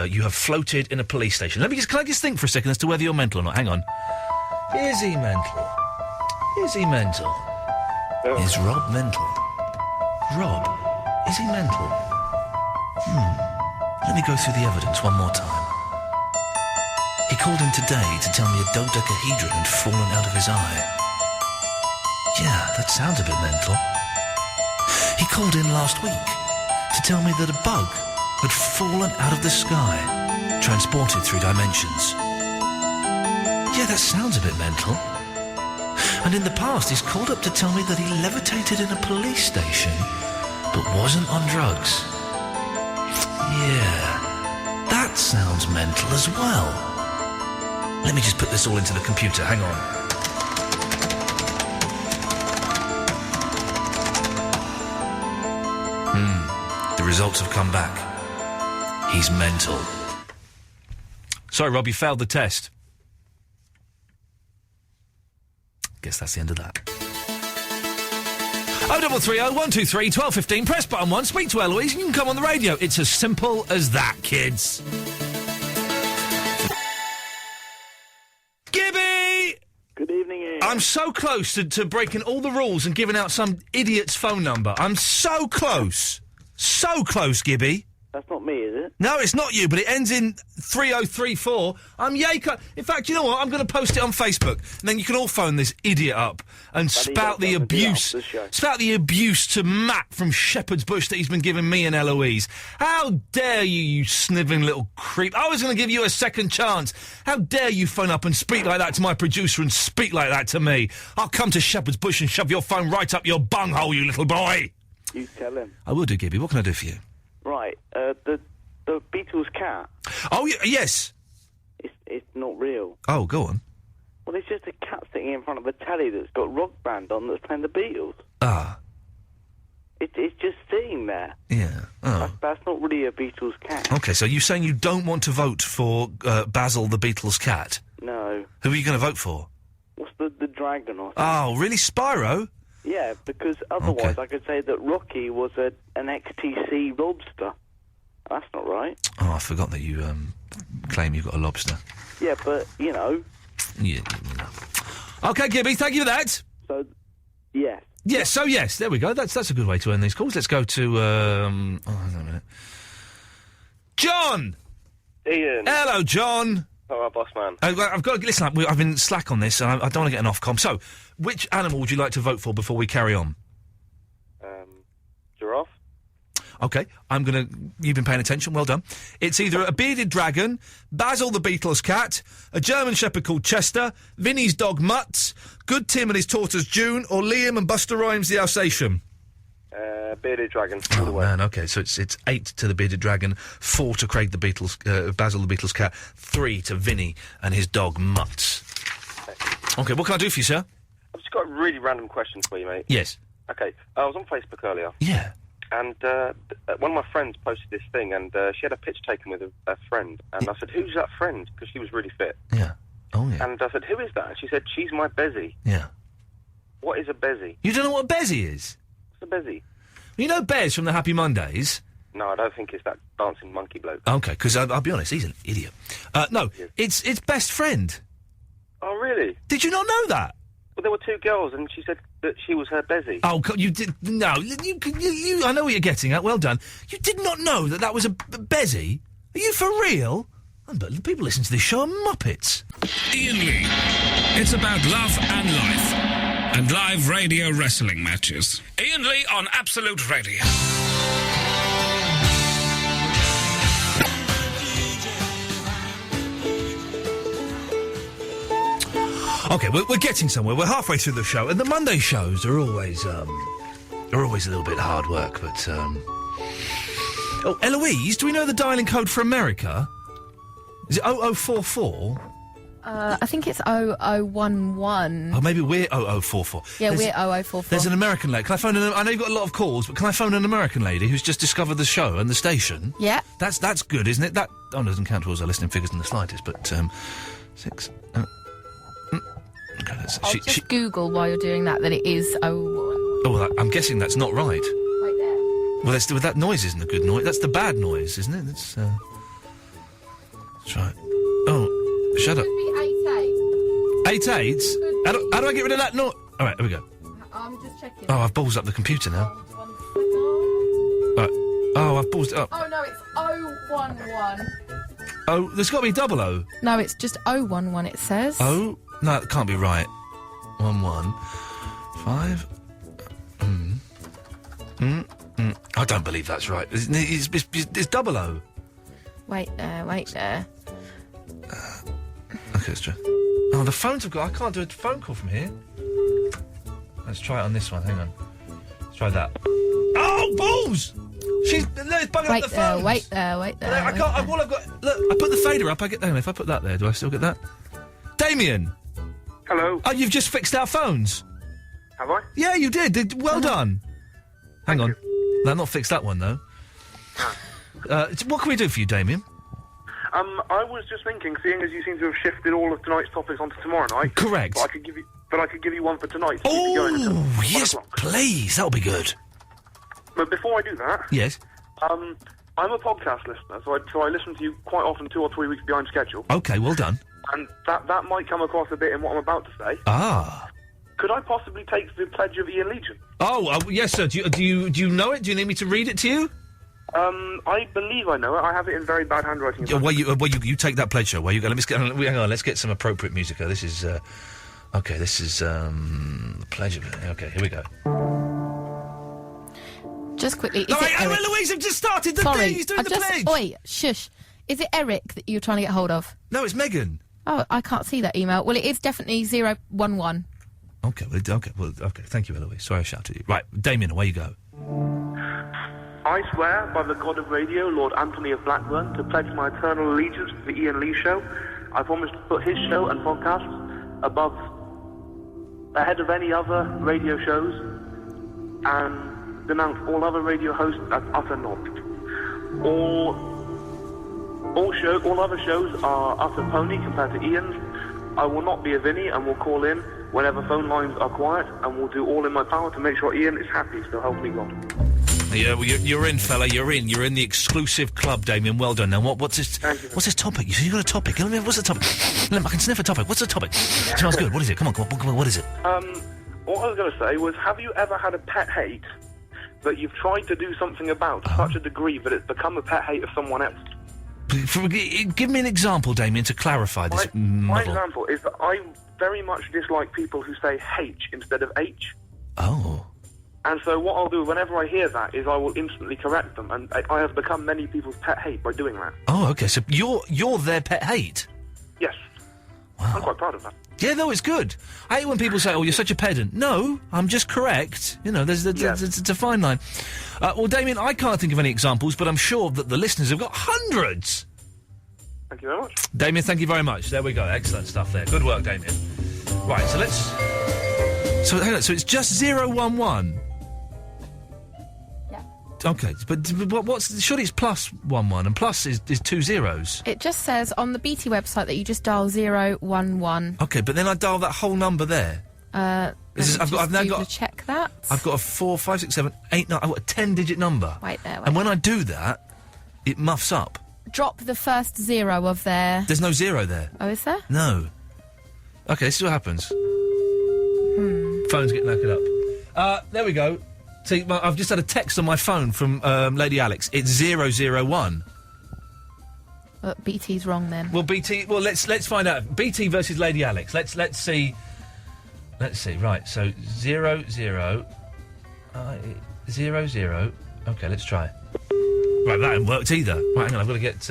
you have floated in a police station. Can I just think for a second as to whether you're mental or not? Hang on. Is he mental? Is he mental? Is Rob mental? Rob, is he mental? Let me go through the evidence one more time. He called in today to tell me a dodecahedron had fallen out of his eye. Yeah, that sounds a bit mental. He called in last week to tell me that a bug had fallen out of the sky, transported through dimensions. Yeah, that sounds a bit mental. And in the past, he's called up to tell me that he levitated in a police station, but wasn't on drugs. Yeah, that sounds mental as well. Let me just put this all into the computer. Hang on. The results have come back. He's mental. Sorry, Rob, you failed the test. Guess that's the end of that. 0330 123 1215. Press button 1. Speak to Eloise and you can come on the radio. It's as simple as that, kids. Gibby! Good evening, Ian. I'm so close to breaking all the rules and giving out some idiot's phone number. I'm so close. So close, Gibby. That's not me, is it? No, it's not you, but it ends in 3034. I'm Yaka. In fact, you know what? I'm going to post it on Facebook, and then you can all phone this idiot up and spout the abuse. Spout the abuse to Matt from Shepherd's Bush that he's been giving me and Eloise. How dare you, you snivelling little creep? I was going to give you a second chance. How dare you phone up and speak like that to my producer and speak like that to me? I'll come to Shepherd's Bush and shove your phone right up your bunghole, you little boy. You tell him. I will do, Gibby. What can I do for you? Right, the Beatles cat. Oh, yes. It's not real. Oh, go on. Well, it's just a cat sitting in front of a telly that's got Rock Band on that's playing the Beatles. Ah. It's just sitting there. Yeah. Oh. That's not really a Beatles cat. Okay, so you're saying you don't want to vote for Basil the Beatles cat? No. Who are you going to vote for? What's the dragon or something? Oh, really? Spyro? Yeah, because otherwise I could say that Rocky was an XTC lobster. That's not right. Oh, I forgot that you claim you've got a lobster. Yeah, but, you know. Yeah. Okay, Gibby, thank you for that. So, yes. Yes, so yes, there we go. That's a good way to end these calls. Let's go to, hang on a minute. John! Ian. Hello, John. All right, boss man. I've got to listen. I've been slack on this, and I don't want to get an Ofcom. So, which animal would you like to vote for before we carry on? Giraffe. Okay, you've been paying attention. Well done. It's either a bearded dragon, Basil the Beatles cat, a German Shepherd called Chester, Vinny's dog Mutt, Good Tim and his tortoise June, or Liam and Buster Rhymes the Alsatian. Bearded Dragon. All the Oh, way. man, OK, so it's 8 to the Bearded Dragon, 4 to Craig the Beatles, Basil the Beatles cat, 3 to Vinny and his dog, Mutt. OK, what can I do for you, sir? I've just got a really random question for you, mate. Yes. Okay, I was on Facebook earlier. Yeah. And one of my friends posted this thing, and she had a picture taken with a friend. And I said, who's that friend? Because she was really fit. Yeah. Oh, yeah. And I said, who is that? And she said, she's my Bezzy. Yeah. What is a Bezzy? You don't know what a Bezzy is? What's a Bezzy? You know Bez from the Happy Mondays? No, I don't think it's that dancing monkey bloke. OK, because I'll be honest, he's an idiot. No, it's best friend. Oh, really? Did you not know that? Well, there were 2 girls, and she said that she was her Bezzy. Oh, you did... No, you I know what you're getting at. Well done. You did not know that was a Bezzy? Are you for real? But people listen to this show are muppets. Iain Lee. It's about love and life. And live radio wrestling matches. Iain Lee on Absolute Radio. OK, we're getting somewhere. We're halfway through the show, and the Monday shows are always a little bit hard work, but... Oh, Eloise, do we know the dialing code for America? Is it 0044? I think it's 0011. Oh, maybe we're 0044. Yeah, we're 0044. There's an American lady. Can I phone I know you've got a lot of calls, but can I phone an American lady who's just discovered the show and the station? Yeah. That's good, isn't it? That doesn't count towards our listening figures in the slightest, but, 6... Okay, I'll just Google while you're doing that it is 01. Oh, I'm guessing that's not right. Right there. Well, that noise isn't a good noise. That's the bad noise, isn't it? That's right. Oh, shut up. Could be 88. 88? How do I get rid of that noise? All right, here we go. I'm just checking. Oh, I've balls up the computer now. Right. Oh, I've balls it up. Oh, no, it's 011. Oh, there's got to be 00. No, it's just 011, it says. Oh? No, it can't be right. 11 5. I don't believe that's right. It's 00. Wait there. Okay, it's true. Oh, the phones have got... I can't do a phone call from here. Let's try it on this one. Hang on. Let's try that. Oh, balls! It's bugging up the phones. Wait there. I can't... All I've got... Look, I put the fader up. Hang on, if I put that there, do I still get that? Damien! Hello. Oh, you've just fixed our phones. Have I? Yeah, you did. Well done. Hang on. No, not fixed that one, though. What can we do for you, Damien? I was just thinking, seeing as you seem to have shifted all of tonight's topics onto tomorrow night... Correct. But I could give you one for tonight. Oh, yes, please. That'll be good. But before I do that... Yes? I'm a podcast listener, so I listen to you quite often 2 or 3 weeks behind schedule. OK, well done. And that might come across a bit in what I'm about to say. Ah. Could I possibly take the Pledge of Iain Legion? Oh, yes, sir. Do you know it? Do you need me to read it to you? I believe I know it. I have it in very bad handwriting. You take that pledge, sir. Where you go? Hang on. Let's get some appropriate music. This is okay. This is the Pledge of... Okay, here we go. Just quickly, is it Eric? Louise, I've just started the thing. He's doing the pledge. Wait, shush. Is it Eric that you're trying to get hold of? No, it's Megan. Oh, I can't see that email. Well, it is definitely 011. Okay. Thank you, Eloise. Sorry I shouted at you. Right, Damien, away you go. I swear by the God of Radio, Lord Anthony of Blackburn, to pledge my eternal allegiance to the Iain Lee Show. I promise to put his show and podcasts ahead of any other radio shows, and denounce all other radio hosts as utter nonsense. All other shows are utter pony compared to Ian's. I will not be a Vinny and will call in whenever phone lines are quiet, and will do all in my power to make sure Iain is happy, so help me God. Yeah, well, you're in, fella. You're in the exclusive club, Damien. Well done. Now, what's this topic? You said you got a topic. What's the topic? I can sniff a topic. What's the topic? It smells good. What is it? Come on. What is it? What I was going to say was, have you ever had a pet hate that you've tried to do something about to such a degree that it's become a pet hate of someone else? Give me an example, Damien, to clarify this My model. example is that I very much dislike people who say H instead of H. Oh. And so what I'll do whenever I hear that is I will instantly correct them, and I have become many people's pet hate by doing that. Oh, okay, so you're their pet hate? Yes. Wow. I'm quite proud of that. Yeah, no, it's good. I hate when people say, "Oh, you're such a pedant." No, I'm just correct. You know, there's a fine line. Well, Damien, I can't think of any examples, but I'm sure that the listeners have got hundreds. Thank you very much. Damien, thank you very much. There we go. Excellent stuff there. Good work, Damien. Right, so let's... So, hang on, so it's just 011? Yeah. OK, but what's... Surely it's plus 11, and plus is 2 zeros. It just says on the BT website that you just dial 011. OK, but then I dial that whole number there. I've now got to check that. I've got a 4, 5, 6, 7, 8, 9... I've got a 10-digit number. Wait there. And when I do that, it muffs up. Drop the first 0 of there. There's no 0 there. Oh, is there? No. OK, this is what happens. Phone's getting knackered up. There we go. See, I've just had a text on my phone from Lady Alex. It's 001. Well, BT's wrong then. Well, BT... Well, let's find out. BT versus Lady Alex. Let's see. Let's see. Right, so 00... 00... OK, let's try. Right, that hasn't worked either. Right, hang on, I've got to get...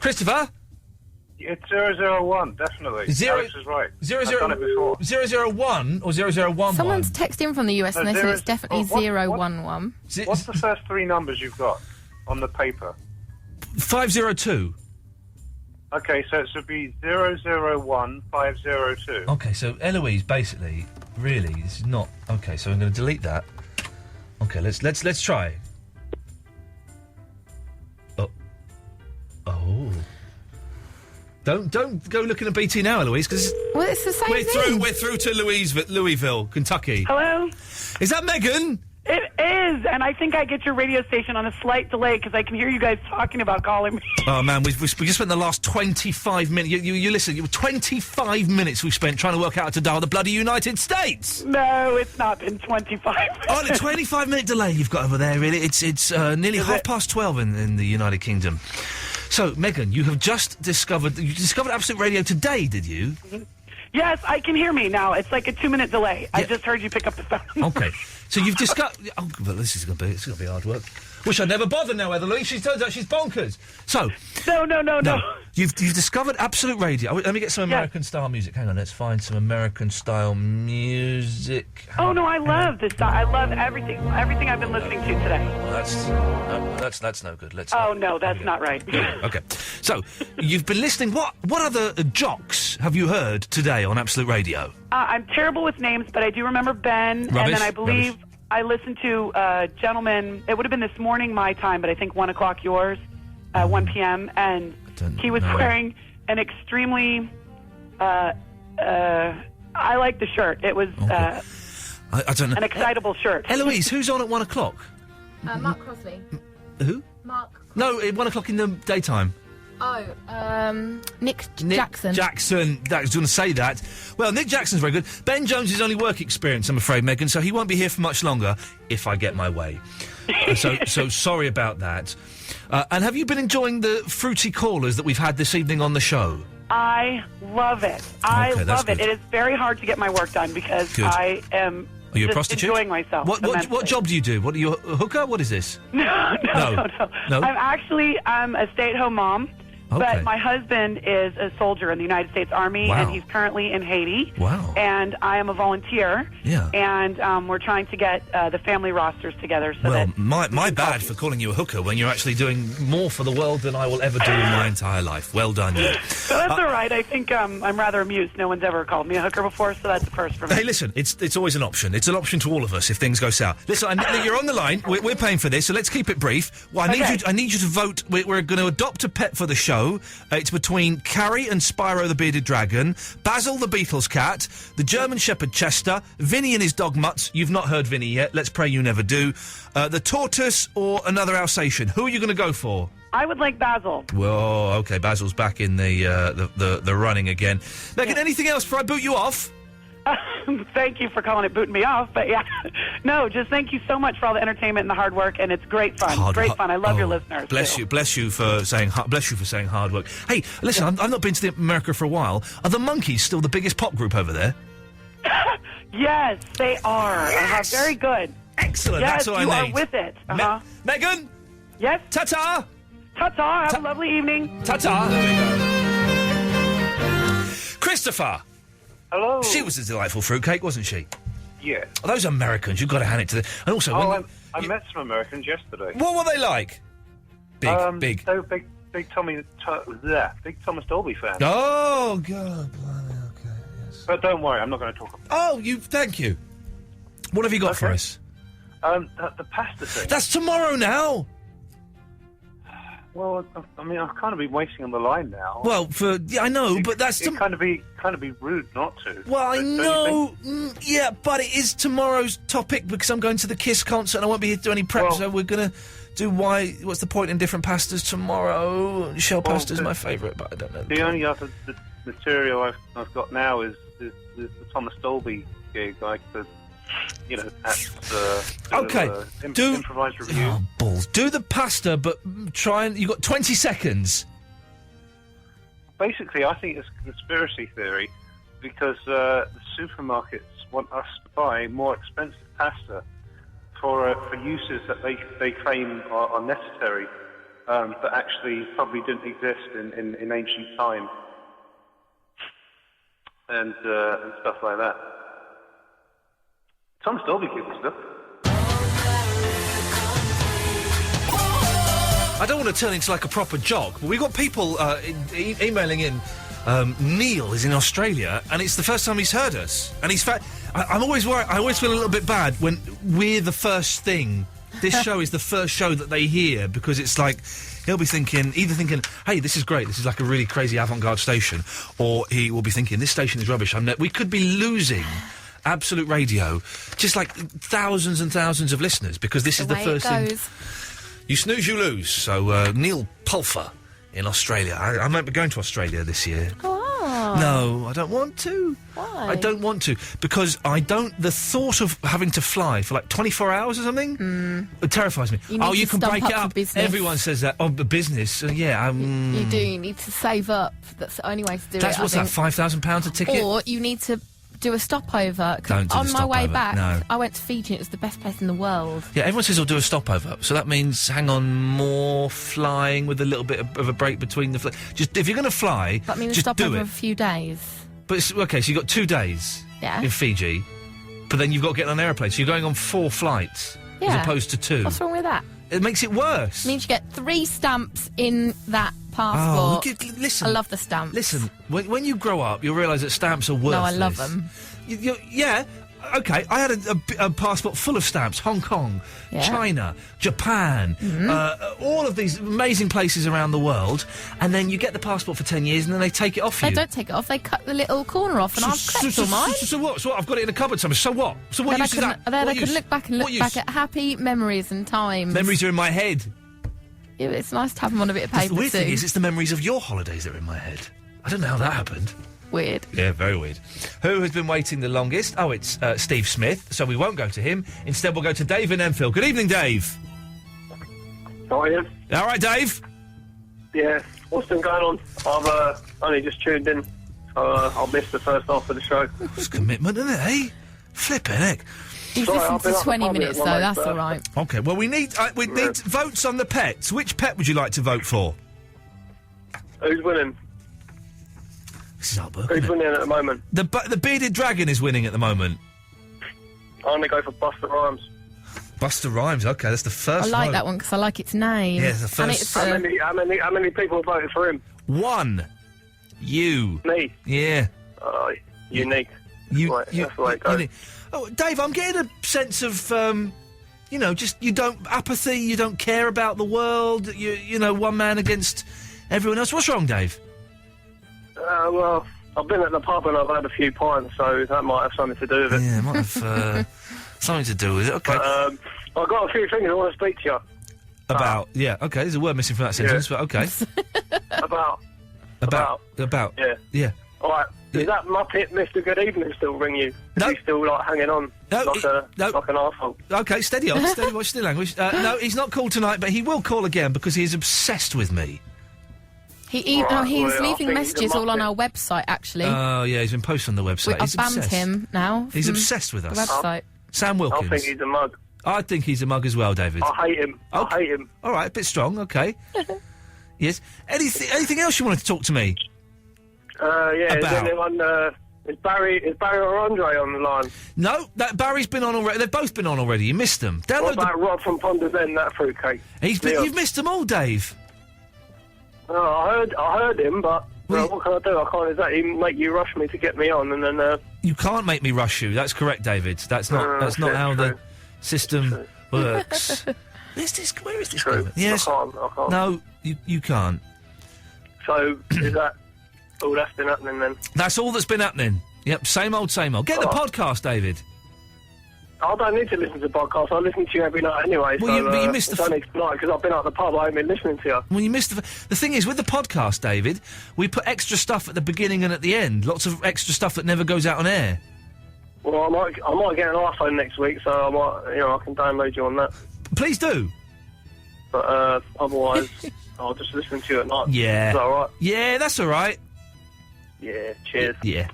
Christopher? It's 001, definitely. Alex is right. I've done it before. 001 or 0011? Someone's texted in from the US and they said it's definitely 011. What's the first three numbers you've got on the paper? 502. Okay, so it should be 001 502. OK, so Eloise, basically, really, this is not... OK, so I'm going to delete that. OK, let's try. Oh. Don't go looking at BT now, Eloise, because... Well, it's the same thing. We're through to Louisville, Kentucky. Hello? Is that Megan? It is, and I think I get your radio station on a slight delay because I can hear you guys talking about calling me. Oh, man, we just spent the last 25 minutes... You listen, 25 minutes we've spent trying to work out how to dial the bloody United States! No, it's not been 25 minutes. Oh, the 25-minute delay you've got over there, really. It's nearly half past 12 in the United Kingdom. So, Megan, you have just discovered... You discovered Absolute Radio today, did you? Mm-hmm. Yes, I can hear me now. It's like a 2-minute delay. Yeah. I just heard you pick up the phone. OK. So you've discovered... Oh, well, this is going to be hard work. Wish I'd never bothered now, Heather Louise. She turns out she's bonkers. So... No. You've discovered Absolute Radio. Let me get some American-style music. Hang on, let's find some American-style music. Oh, no, I love this. I love everything. Everything I've been listening to today. Well, that's no good. No, that's not right. OK. So, you've been listening... What other jocks have you heard today on Absolute Radio? I'm terrible with names, but I do remember Ben. Rubbish. And then I believe I listened to a gentleman... It would have been this morning my time, but I think 1 o'clock yours, 1 p.m., and he was wearing an extremely... I like the shirt. It was I don't know. an excitable shirt. Eloise, who's on at 1 o'clock? Mark Crossley. Who? Mark. No, at 1 o'clock in the daytime. Nick Jackson. Jackson. I was going to say that. Well, Nick Jackson's very good. Ben Jones is only work experience, I'm afraid, Megan, so he won't be here for much longer if I get my way. So sorry about that. And have you been enjoying the fruity callers that we've had this evening on the show? I love it. I love it. Good. It is very hard to get my work done because I am Are you a just prostitute? enjoying myself. What job do you do? What are you, a hooker? What is this? No. No? I'm a stay-at-home mom. Okay. But my husband is a soldier in the United States Army, Wow. and he's currently in Haiti. Wow. And I am a volunteer. Yeah. And we're trying to get the family rosters together. So Well, that my bad for calling you a hooker when you're actually doing more for the world than I will ever do in my entire life. Well done, you. So that's all right. I think I'm rather amused. No one's ever called me a hooker before, so that's a first for me. Hey, listen, it's always an option. It's an option to all of us if things go south. Listen, you're on the line. We're paying for this, so let's keep it brief. Well, I need you to vote. We're going to adopt a pet for the show. It's between Carrie and Spyro the Bearded Dragon, Basil the Beatles cat, the German Shepherd Chester, Vinny and his dog Mutz. You've not heard Vinny yet. Let's pray you never do. The tortoise or another Alsatian. Who are you going to go for? I would like Basil. Whoa, OK, Basil's back in the running again. Megan, anything else before I boot you off? Thank you for calling it booting me off, but yeah. No, just thank you so much for all the entertainment and the hard work, and it's great fun. Great fun. I love your listeners. Bless you for saying hard work. Hey, listen, I've not been to America for a while. Are the Monkees still the biggest pop group over there? Yes, they are. Yes. Very good. Excellent. Yes, That's what I need. you are with it. Megan. Yes. Ta-ta. Ta-ta. Have a lovely evening. Ta-ta. There we go. Christopher. Hello. She was a delightful fruitcake, wasn't she? Yeah. Oh, those Americans, you've got to hand it to them. And also, I met some Americans yesterday. what were they like? Big. They were big Big Thomas Dolby fans. Oh, God. But don't worry, I'm not going to talk about it. Oh, thank you. What have you got for us? The pasta thing. That's tomorrow now. Well, I mean, I've kind of been waiting on the line now. Well, I know, but that's it'd kind of be rude not to. Well, I Don't you know. think? Yeah, but it is tomorrow's topic because I'm going to the Kiss concert and I won't be here to do any prep. So we're gonna do what's the point in different pastas tomorrow? Shell pasta's my favourite, but I don't know. The only other material I've got now is the Thomas Dolby gig, like okay. Do improvised review. Oh, balls. Do the pasta, but try and you got 20 seconds. Basically, I think it's a conspiracy theory because the supermarkets want us to buy more expensive pasta for uses that they claim are necessary, but actually probably didn't exist in ancient times and stuff like that. Thomas Dolby gives stuff. I don't want to turn into like a proper jog, but we've got people emailing in. Neil is in Australia, and it's the first time he's heard us. And I'm always worried. I always feel a little bit bad when we're the first thing. This show is the first show that they hear because it's like he'll be thinking, hey, this is great. This is like a really crazy avant-garde station, or he will be thinking, this station is rubbish. We could be losing Absolute Radio, just like thousands and thousands of listeners, because this is the first thing. You snooze, you lose. So Neil Pulfer in Australia. I might be going to Australia this year. Oh. No, I don't want to. Why? I don't want to because the thought of having to fly for like 24 hours or something it terrifies me. You need you to can stump break up it for up. business. Everyone says that. Oh, but business. Yeah. You do. You need to save up. That's the only way to do That's it. what's that? £5,000 a ticket. Or you need to do a stopover. 'Cause Don't do on the my way stopover, back, no. I went to Fiji. And it was the best place in the world. Yeah, everyone says we'll do a stopover. So that means hang on, more flying with a little bit of a break between the just if you're going to fly, But I mean, the just do stopover it. of a few days. But okay, so you've got 2 days Yeah. in Fiji, but then you've got to get on an airplane. So you're going on 4 flights as Yeah. opposed to 2. What's wrong with that? It makes it worse. It means you get 3 stamps in that passport. Listen. I love the stamps. Listen, when you grow up, you'll realise that stamps are worthless. No, I love them. Yeah, okay. I had a passport full of stamps. Hong Kong, Yeah. China, Japan, all of these amazing places around the world. And then you get the passport for 10 years and then they take it off They you. don't take it off. They cut the little corner off, and I've kept all mine. So what? So what? I've got it in a cupboard somewhere. So what? So what Then I use is can, that? then What I can use? look back and What look back use? at happy memories and times. Memories are in my head. Yeah, but it's nice to have them on a bit of The paper weird too. thing is, it's the memories of your holidays that are in my head. I don't know how that happened. Weird. Yeah, very weird. Who has been waiting the longest? Oh, it's Steve Smith, so we won't go to him. Instead, we'll go to Dave in Enfield. Good evening, Dave. Hi, Ian. All right, Dave? Yeah, what's been going on? I've only just tuned in, so I'll miss the first half of the show. It's commitment, isn't it, eh? Flipping heck. He's Sorry, listened I've been to up 20 the pub minutes, at though. one That's mate's all right. Okay, well, we need votes on the pets. Which pet would you like to vote for? Who's winning? This is Albert. Who's winning at the moment? The bearded dragon is winning at the moment. I'm going to go for Buster Rhymes. Buster Rhymes, okay, that's the I first like vote. that one because I like its name. Yeah, it's the And first- it's, How many people voted for him? 1. You. Me? Yeah. Unique. You, That's the way it goes. unique. Oh, Dave, I'm getting a sense of, just apathy, you don't care about the world, you know, one man against everyone else. What's wrong, Dave? Well, I've been at the pub and I've had a few pints, so that might have something to do with it. Yeah, it might have something to do with it. Okay. But, I've got a few things I want to speak to you About, yeah, okay, there's a word missing from that sentence, but okay. about. About. Yeah. All right. Does that Muppet Mr. Good Evening still ring you? No. Is he still, hanging on like an arsehole? Okay, steady on, watch the language. No, he's not called tonight, but he will call again because he is obsessed with me. he's well, I leaving think he's a messages all on Muppet. our website, actually. Oh, yeah, he's been posting on the website. I've He's banned obsessed. him now. He's from obsessed with the us. website. Sam Wilkins. I think he's a mug. I think he's a mug as well, David. I hate him. I hate him. All right, a bit strong, okay. Yes. Anything else you wanted to talk to me? Yeah, About? Is Barry or Andre on the line? No, Barry's been on already. They've both been on already. You missed them. Download What about Rob from Ponder's End, that fruitcake? You've missed them all, Dave. Oh, I heard him, but what can I do? I can't exactly make you rush me to get me on, and then. You can't make me rush you. That's correct, David. That's not how the system works. Where is this going? Yes. I can't. No, you can't. So is that all that's been happening then? That's all that's been happening. Yep, same old, same old. Get the podcast, David. I don't need to listen to podcasts. I listen to you every night anyway. Well, so, you missed it's only tonight because I've been out the pub. I haven't been listening to you. Well, you missed the thing is with the podcast, David. We put extra stuff at the beginning and at the end. Lots of extra stuff that never goes out on air. Well, I might get an iPhone next week, so I might, I can download you on that. Please do. But otherwise, I'll just listen to you at night. Yeah. Is that all right? Yeah, that's all right. Yeah. Cheers. Yeah.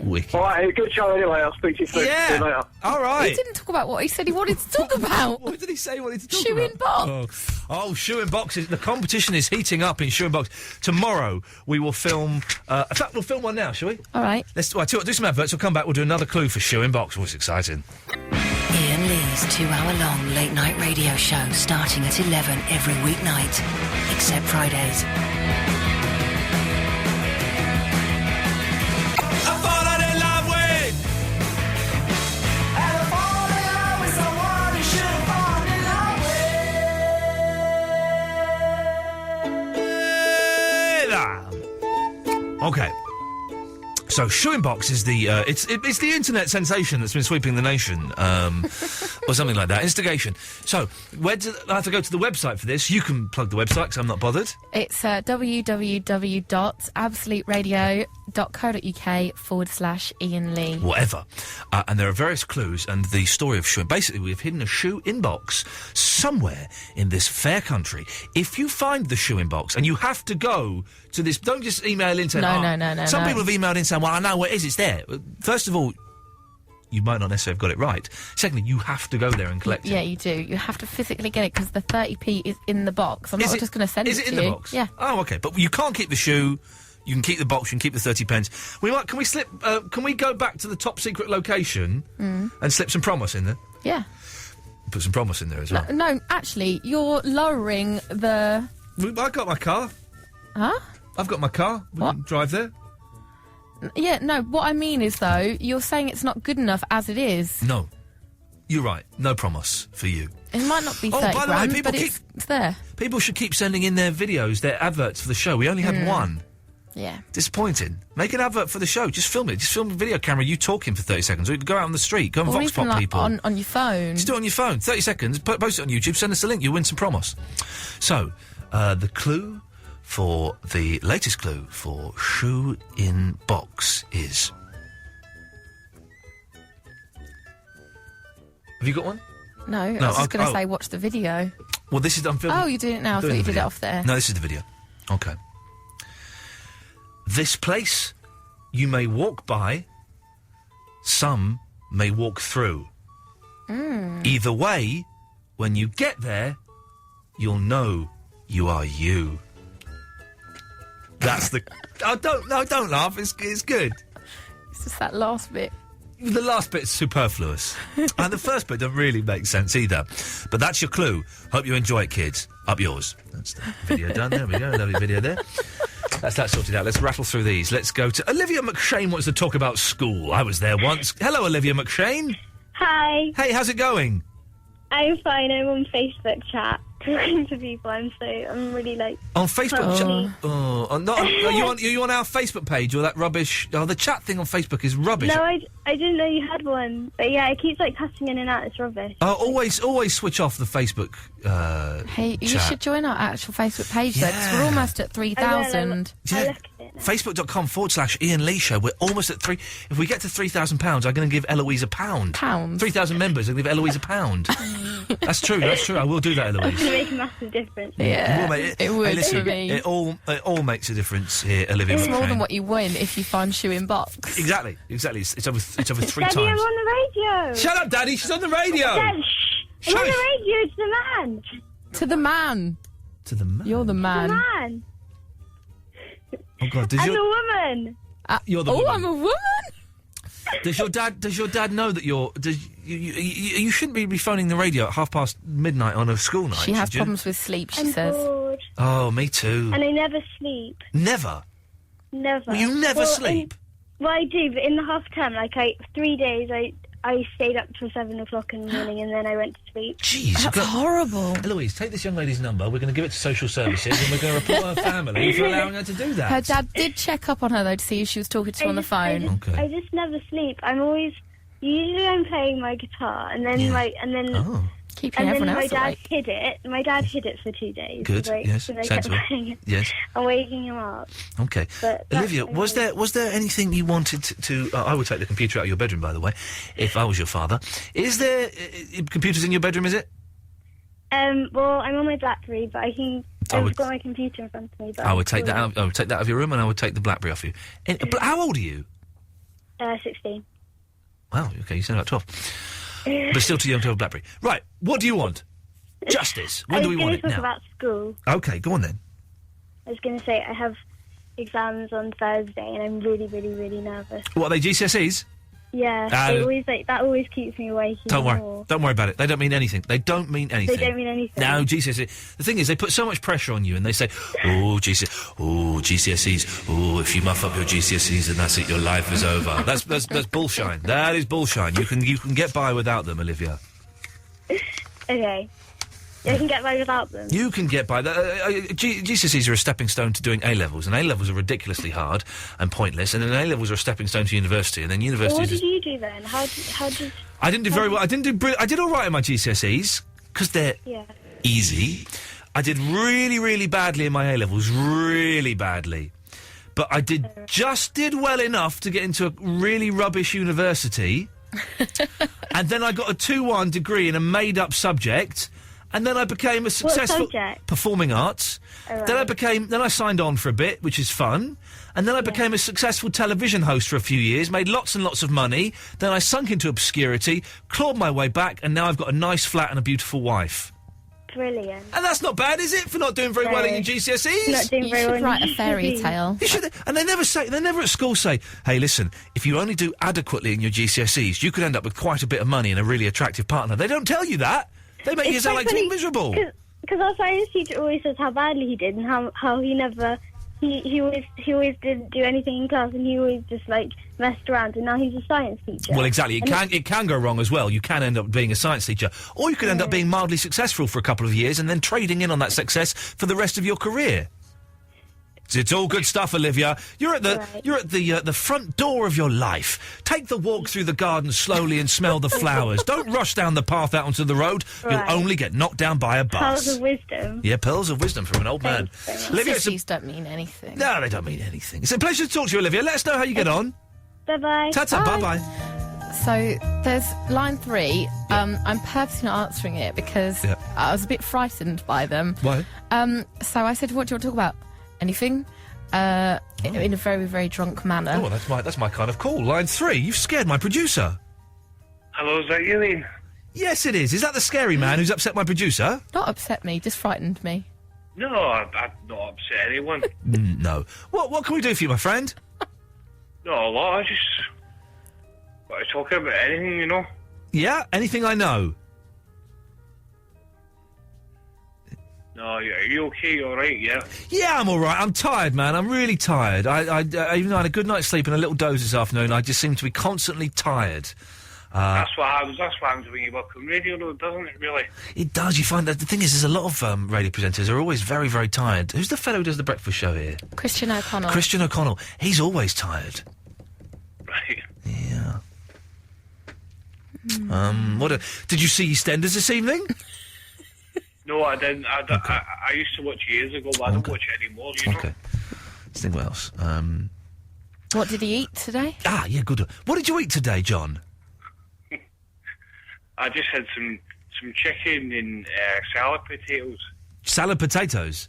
Wicked. All right, good show anyway. I'll speak to you soon. Yeah. See you later. All right. He didn't talk about what he said he wanted to talk about. What did he say he wanted to talk Shoe about? in box. Oh, shoe in boxes. The competition is heating up in shoe in box. Tomorrow we will film. In fact, we'll film one now, shall we? All right. Let's do some adverts. We'll come back. We'll do another clue for shoe in box. Oh, it's exciting. Iain Lee's 2-hour-long late-night radio show starting at 11 every weeknight, except Fridays. Okay. So, Shoeing Box is the, it's the internet sensation that's been sweeping the nation, or something like that. Instigation. So, I have to go to the website for this. You can plug the website, because I'm not bothered. It's www.absoluteradio.co.uk/Iain Lee. Whatever. And there are various clues, and the story of shoeing. Basically, we've hidden a shoe in box somewhere in this fair country. If you find the shoe in box, and you have to go to this, don't just email in saying, No. Some people have emailed in saying, well, I know what it is, it's there. First of all, you might not necessarily have got it right. Secondly, you have to go there and collect it. Yeah, you do. You have to physically get it because the 30p is in the box. I'm not just going to send it to you. Is it in the box? Yeah. Oh, okay. But you can't keep the shoe. You can keep the box. You can keep the 30 pence. Can we go back to the top secret location and slip some promise in there? Yeah. Put some promise in there as well. No, actually, you're lowering the... I got my car. Huh? I've got my car. We can drive there. Yeah, no, what I mean is, though, you're saying it's not good enough as it is. No. You're right. No promise for you. It might not be 30 by the grand, way, people but it's there. People should keep sending in their videos, their adverts for the show. We only had one. Yeah. Disappointing. Make an advert for the show. Just film it. Just film a video camera, you talking for 30 seconds. Or go out on the street. Go and Or vox even, pop like, people. on your phone. Just do it on your phone. 30 seconds. Post it on YouTube. Send us a link. You win some promise. So, the clue for the latest clue for shoe in box is... Have you got one? No, I was just going to say watch the video. Well, this is... I'm filming... Oh, you're doing it now. I thought you did it off there. No, this is the video. Okay. This place you may walk by, some may walk through. Either way, when you get there, you'll know you are you. That's the... don't laugh. It's good. It's just that last bit. The last bit's superfluous. And the first bit doesn't really make sense either. But that's your clue. Hope you enjoy it, kids. Up yours. That's the video done. There we go. Lovely video there. That's that sorted out. Let's rattle through these. Let's go to... Olivia McShane wants to talk about school. I was there once. Hello, Olivia McShane. Hi. Hey, how's it going? I'm fine. I'm on Facebook chat talking to people. I'm really like... On Facebook funny. Are you on our Facebook page or that rubbish... Oh, the chat thing on Facebook is rubbish. No, I didn't know you had one. But yeah, it keeps like cutting in and out. It's rubbish. Always switch off the Facebook Hey, you chat. should join our actual Facebook page, though, because we're almost at 3,000. Yeah. Facebook.com/Iain Lee Show. We're almost at three. If we get to £3,000, I'm going to give Eloise a £1. Pounds? 3,000 members, I'm going to give Eloise a £1. That's true. I will do that, It's Eloise. going to make a massive difference. Yeah, it would listen, for me. It all makes a difference here, Olivia. It's more McShane. than what you win if you find shoe in box. Exactly. It's over three Daddy, times. I'm on the radio. Shut up, Daddy. She's on the radio. Dad, shh. I'm on the radio to the man. To the man. To the man. You're the man. The man. Oh God! And the woman. You're the Oh, woman. I'm a woman. Does your dad know that you're? You shouldn't be phoning the radio at midnight on a school night. She has should you? problems with sleep, she I'm says. bored. Oh, me too. And I never sleep. Never. Never. You never sleep? Well, I do, but in the half term, 3 days, I stayed up till 7 o'clock in the morning and then I went to sleep. Jeez, That's horrible. Eloise, take this young lady's number. We're going to give it to social services and we're going to report her family for allowing her to do that. Her dad did check up on her, though, to see who she was talking to on the phone. I just never sleep. Usually I'm playing my guitar and then Keeping everyone my else dad awake. hid it. My dad hid it for 2 days. Good, yes, So I kept sensible. playing it. Yes. I'm waking him up. Okay. But Olivia, was there anything you wanted to... I would take the computer out of your bedroom, by the way, if I was your father. Is there... computers in your bedroom, is it? Well, I'm on my BlackBerry, but I've got my computer in front of me. But I would take that out. I would take that out of your room and I would take the BlackBerry off you. But how old are you? 16. Wow, okay, you sound like 12. But still too young to have a BlackBerry. Right, what do you want? Justice. When do we want it I was now? going to talk about school. Okay, go on then. I was going to say I have exams on Thursday and I'm really, really, really nervous. What, are they GCSEs? Yeah, that always keeps me awake. Don't worry. more. Don't worry about it. They don't mean anything. They don't mean anything. They don't mean anything. No, GCSE. The thing is, they put so much pressure on you and they say, GCSEs. Oh, if you muff up your GCSEs, then that's it. Your life is over. That's bullshine. That is bullshine. You can get by without them, Olivia. Okay. I can get by without them. You can get by. GCSEs are a stepping stone to doing A-levels, and A-levels are ridiculously hard and pointless, and then A-levels are a stepping stone to university, and then university... Well, what did you do then? How did... I didn't do very well. I did all right in my GCSEs, because they're easy. I did really, really badly in my A-levels, really badly. But I did well enough to get into a really rubbish university, and then I got a 2-1 degree in a made-up subject... And then I became a successful... Performing arts. Right. Then I signed on for a bit, which is fun. And then I became a successful television host for a few years, made lots and lots of money. Then I sunk into obscurity, clawed my way back, and now I've got a nice flat and a beautiful wife. Brilliant. And that's not bad, is it, for not doing very well in your GCSEs? Not doing very well. You should write a fairy tale. You should, and they never at school say, hey, listen, if you only do adequately in your GCSEs, you could end up with quite a bit of money and a really attractive partner. They don't tell you that. They make you sound like you're miserable. Because our science teacher always says how badly he did and how he never... He always didn't do anything in class and he always just, messed around, and now he's a science teacher. Well, exactly. It can go wrong as well. You can end up being a science teacher. Or you could end up being mildly successful for a couple of years and then trading in on that success for the rest of your career. It's all good stuff, Olivia. You're at the front door of your life. Take the walk through the garden slowly and smell the flowers. Don't rush down the path out onto the road. Right. You'll only get knocked down by a bus. Pearls of wisdom. Yeah, pearls of wisdom from an old man. Olivia, GCSEs don't mean anything. No, they don't mean anything. It's a pleasure to talk to you, Olivia. Let us know how you get on. Bye-bye. Ta-ta, bye-bye. So there's line 3. I'm purposely not answering it because I was a bit frightened by them. Why? So I said, what do you want to talk about? Anything? In a very, very drunk manner. Oh, that's my kind of call. Line 3. You've scared my producer. Hello, is that you, Iain? Yes, it is. Is that the scary man who's upset my producer? Not upset me, just frightened me. No, I've not upset anyone. No. What can we do for you, my friend? No, a lot. I just want to talk about anything, you know. Yeah, anything I know. No, are you okay? You all right? Yeah. Yeah, I'm all right. I'm tired, man. I'm really tired. I even though I had a good night's sleep and a little doze this afternoon, I just seem to be constantly tired. That's what happens. That's what happens when you work on radio, though, doesn't it? Really? It does. You find that the thing is, there's a lot of radio presenters are always very, very tired. Who's the fellow who does the breakfast show here? Christian O'Connell. Christian O'Connell. He's always tired. Right. Yeah. Did you see EastEnders this evening? No, I didn't. I used to watch years ago, but I don't watch it anymore, you know. Okay. Let's think what else. What did he eat today? Yeah, good. What did you eat today, John? I just had some chicken and salad potatoes. Salad potatoes?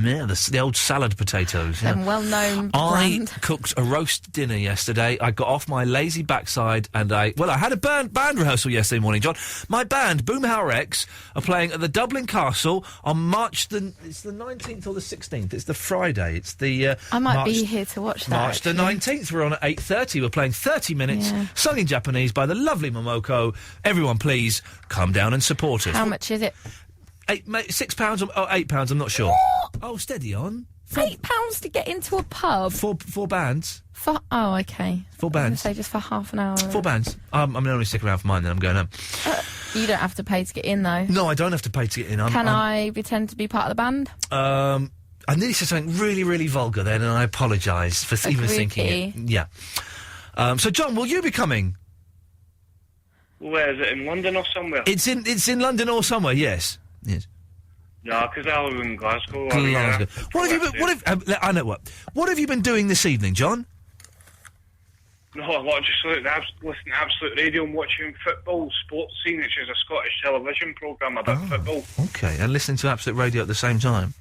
Yeah, the old salad potatoes. Yeah. Them well-known I brand. cooked a roast dinner yesterday. I got off my lazy backside and I had a band rehearsal yesterday morning, John. My band, Boomhauer X, are playing at the Dublin Castle on it's the 19th or the 16th. It's the Friday. It's the I might be here to watch that. March the 19th. We're on at 8:30. We're playing 30 minutes, sung in Japanese by the lovely Momoko. Everyone, please come down and support us. How much is it? £6 or £8, I'm not sure. Oh, steady on. £8 to get into a pub? Four bands. Oh, okay. 4 bands. Say just for half an hour. 4 bands. I'm only stick around for mine, then I'm going home. You don't have to pay to get in, though. No, I don't have to pay to get in. Can I pretend to be part of the band? I nearly said something really, really vulgar then, and I apologise for even thinking it. Yeah. So, John, will you be coming? Where is it, in London or somewhere? It's in London or somewhere, yes. Yes. No, because I live in Glasgow. Glasgow. What have you been... I know what. What have you been doing this evening, John? No, a lot, just listening to Absolute Radio and watching football, Sports Scene, which is a Scottish television programme about football. Okay, and listening to Absolute Radio at the same time.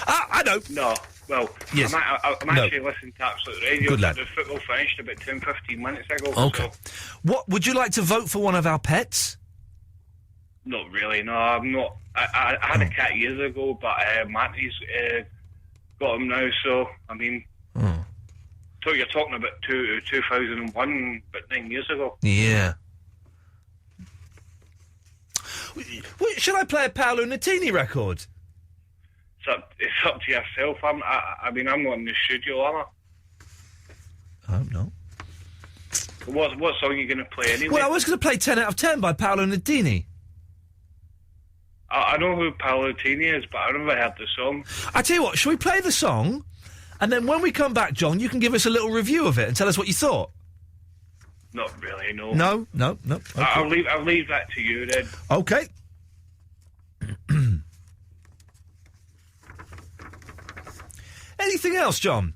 I know. No, well, yes. I'm actually listening to Absolute Radio. Good lad. The football finished about 10-15 minutes ago. Okay. So. What would you like to vote for one of our pets? Not really, no, I'm not. I had a cat years ago, but Matty's got him now, so, I mean... So you're talking about 2001, but 9 years ago. Yeah. Should I play a Paolo Nutini record? It's up to yourself. I'm not in the studio, am I? Oh, no. What song are you going to play anyway? Well, I was going to play 10 out of 10 by Paolo Nutini. I know who Paolo Nutini is, but I've never heard the song. I tell you what, shall we play the song? And then when we come back, John, you can give us a little review of it and tell us what you thought. Not really, no. No. Okay. I'll leave that to you then. Okay. Anything else, John?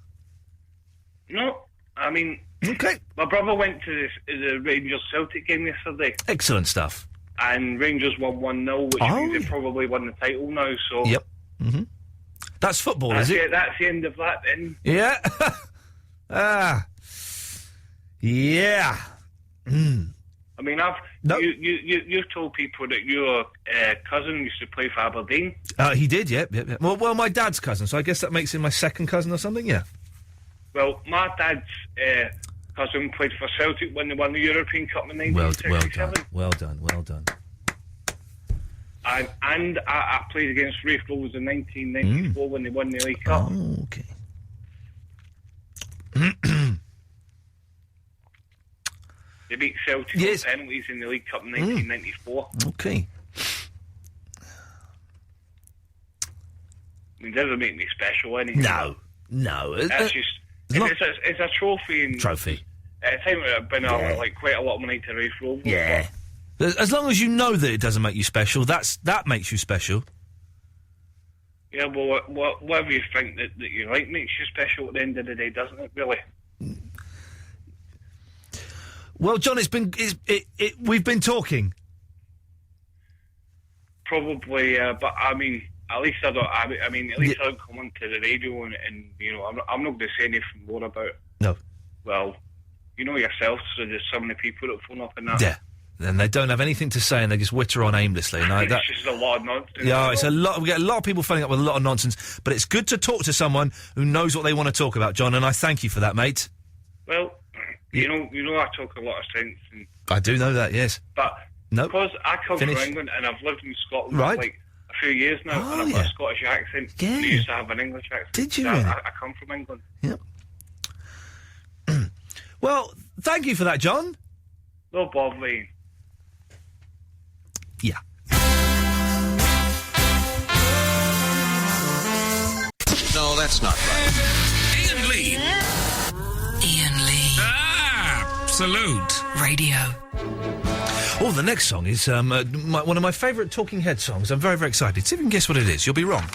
No, I mean... Okay. My brother went to the Rangers-Celtic game yesterday. Excellent stuff. And Rangers won 1-0, which means they probably won the title now, so... Yep. Mm-hmm. That's football, is it? That's the end of that, then. Yeah. Yeah. Mm. I mean, you've told people that your cousin used to play for Aberdeen. He did, yeah. Well, my dad's cousin, so I guess that makes him my second cousin or something, yeah. Well, my dad's cousin played for Celtic when they won the European Cup in 1967. Well done. And I played against Rafe Rovers in 1994 when they won the League Cup. Oh, okay. They beat Celtic on penalties in the League Cup in 1994. Okay. I mean, it doesn't make me special anymore. No. That's just... It's a trophy. Trophy. At the time, I've been quite a lot of money to Rafe Rovers. Yeah. As long as you know that it doesn't make you special, that makes you special. Yeah, well, whatever you think that you like makes you special at the end of the day, doesn't it, really? Well, John, we've been talking. Probably, but I mean, at least I don't. I mean, at least I don't come onto the radio and you know, I'm not going to say anything more about. No. Well, you know yourself. So there's so many people that phone up and that. Yeah. And they don't have anything to say, and they just witter on aimlessly. And it's just a lot of nonsense. Yeah, it's a lot. We get a lot of people phoning up with a lot of nonsense, but it's good to talk to someone who knows what they want to talk about, John. And I thank you for that, mate. Well, you know, I talk a lot of sense. And, I do know that, yes. But because I come from England and I've lived in Scotland for like a few years now, and I've got a Scottish accent. Yeah. I used to have an English accent. Did you? So Really? I come from England. Yep. Well, thank you for that, John. No bother, Iain. Yeah. No, that's not right. Iain Lee. Iain Lee. Absolute Radio. Oh, the next song is one of my favourite Talking Head songs. I'm very, very excited. See if you can guess what it is. You'll be wrong.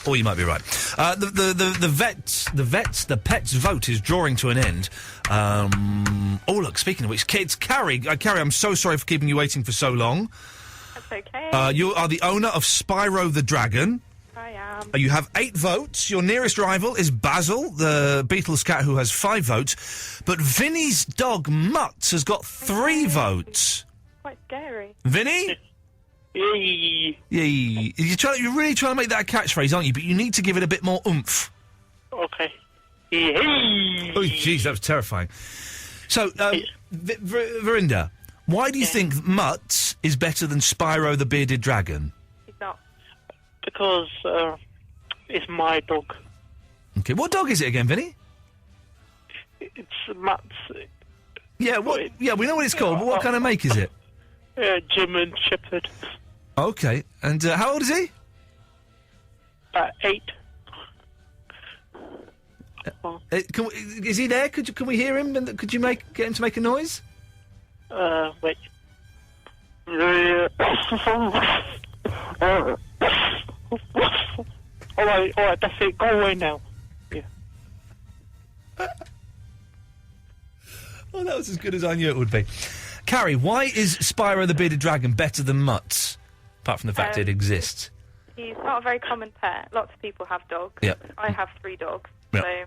Or you might be right. The Pets vote is drawing to an end. Oh, look, speaking of which, kids, Carrie, I'm so sorry for keeping you waiting for so long. That's okay. You are the owner of Spyro the Dragon. I am. You have 8 votes. Your nearest rival is Basil, the Beatles cat, who has 5 votes. But Vinny's dog, Mutz, has got 3 votes. Quite scary. Vinny? Yay. Yay. You're really trying to make that a catchphrase, aren't you? But you need to give it a bit more oomph. Okay. Oh, jeez, that was terrifying. So, Verinda, why do you think Mutz is better than Spyro the Bearded Dragon? He's not. Because it's my dog. Okay, what dog is it again, Vinny? It's Matt's. Yeah, what? Yeah, we know what it's called, but what kind of make is it? German Shepherd. Okay, and how old is he? 8. Is he there? Can we hear him? And could you get him to make a noise? Wait. All right, that's it. Go away now. Yeah. Oh, that was as good as I knew it would be. Carrie, why is Spyro the Bearded Dragon better than Mutz? Apart from the fact it exists. He's not a very common pet. Lots of people have dogs. Yep. I have 3 dogs. Yep. So,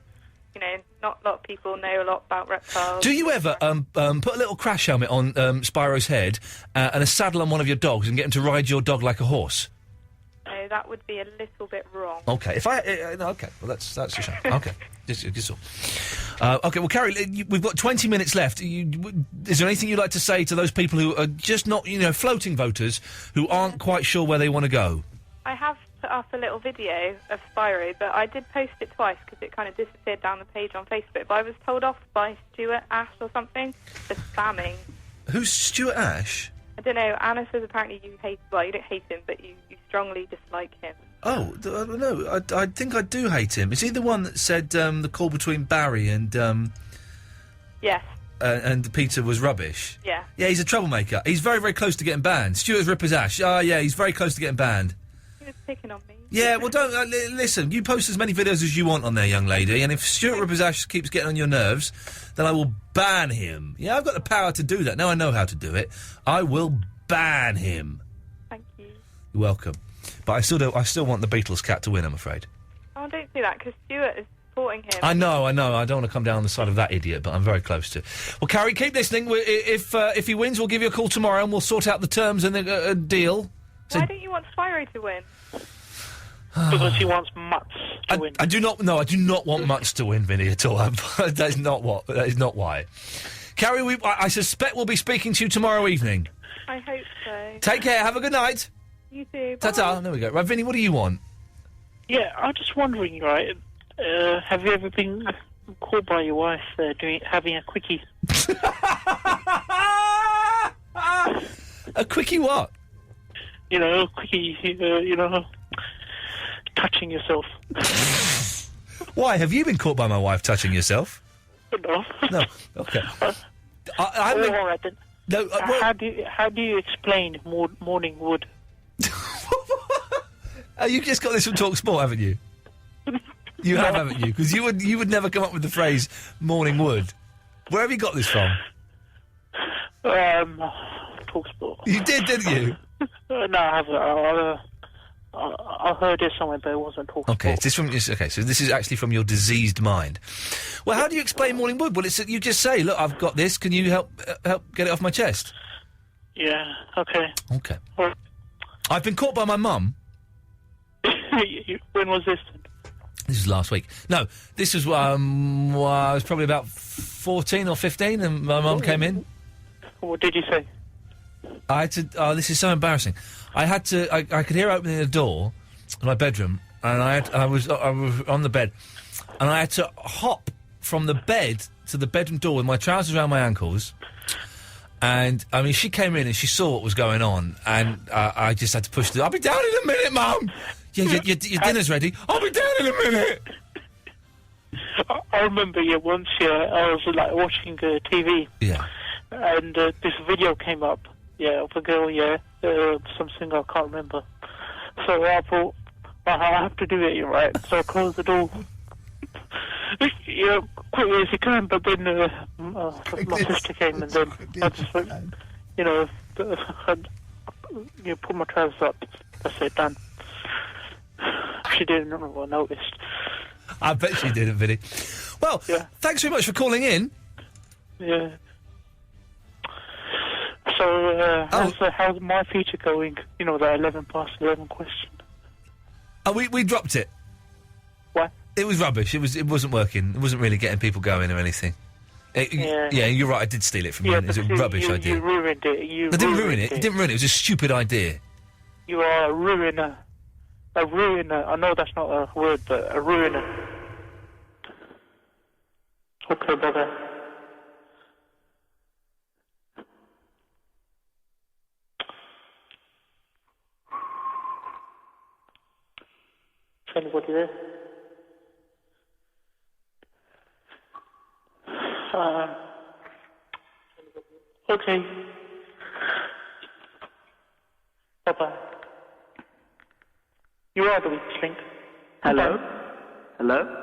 not a lot of people know a lot about reptiles. Do you ever put a little crash helmet on Spyro's head and a saddle on one of your dogs and get him to ride your dog like a horse? No, that would be a little bit wrong. Okay, okay, well that's a shame. Okay, just all. Okay, well, Carrie, we've got 20 minutes left. Is there anything you'd like to say to those people who are just not, floating voters who aren't quite sure where they want to go? I have put up a little video of Spyro, but I did post it twice because it kind of disappeared down the page on Facebook. But I was told off by Stuart Ash or something for spamming. Who's Stuart Ash? I don't know. Anna says apparently you don't hate him, but you strongly dislike him. Oh, I don't know. I think I do hate him. Is he the one that said the call between Barry and... Yes. And Peter was rubbish? Yeah. Yeah, he's a troublemaker. He's very, very close to getting banned. Stuart's Ripper's Ash. Oh, yeah, he's very close to getting banned. He was picking on me. Yeah, well, don't... listen, you post as many videos as you want on there, young lady, and if Stuart Ripper's Ash keeps getting on your nerves, then I will ban him. Yeah, I've got the power to do that. Now I know how to do it. I will ban him. Thank you. You're welcome. But I still want the Beatles cat to win, I'm afraid. Oh, don't do that, because Stuart is supporting him. I know. I don't want to come down on the side of that idiot, but I'm very close to. Well, Carrie, keep listening. If he wins, we'll give you a call tomorrow and we'll sort out the terms and the deal. Why don't you want Spyro to win? Because he wants Mutz to win. I do not want Mutz to win, Vinny, at all. That is not why. Carrie, I suspect we'll be speaking to you tomorrow evening. I hope so. Take care. Have a good night. You too. Ta-ta. There we go. Right, Vinny, what do you want? Yeah, I'm just wondering, right, have you ever been called by your wife having a quickie? A quickie what? A quickie, touching yourself. Why? Have you been caught by my wife touching yourself? No. No. Okay. All right then. No. How do you explain morning wood? You just got this from Talk Sport, haven't you? You have, haven't you? Because you would never come up with the phrase "morning wood." Where have you got this from? Talk Sport. You did, didn't you? No, I haven't. I heard it somewhere, but it wasn't Talk Sport. Okay, so this is actually from your diseased mind. Well, how do you explain morning wood? Well, you just say, "Look, I've got this. Can you help get it off my chest?" Yeah. Okay. Okay. I've been caught by my mum. When was this? This was last week. No, this was I was probably about 14 or 15, and my mum came in. What did you say? I had to. Oh, this is so embarrassing. I had to. I could hear her opening the door in my bedroom, and I was on the bed, and I had to hop from the bed to the bedroom door with my trousers around my ankles. And I mean, she came in and she saw what was going on, and I just had to push the. I'll be down in a minute, Mum. Yeah, your dinner's ready. I'll be down in a minute. I remember once I was watching TV. Yeah. And this video came up. Yeah, of a girl. Yeah, something I can't remember. So I thought I have to do it. You're right. So I closed the door. Quickly as you can, but then my sister came, and then I just went, put my trousers up. That's it, done. She didn't noticed. I bet she didn't, Vinny. Well, thanks very much for calling in. Yeah. So, how's my future going? You know, that 11 past 11 question. Oh, we dropped it. What? It was rubbish. It wasn't working. It wasn't really getting people going or anything. Yeah, you're right. I did steal it from you. It was a rubbish idea. You ruined it. I didn't ruin it. You didn't ruin it. It was a stupid idea. You are a ruiner. A ruiner. I know that's not a word, but a ruiner. Okay, brother. Is anybody there? Okay. Bye-bye. You are the weak link. Hello? Hello?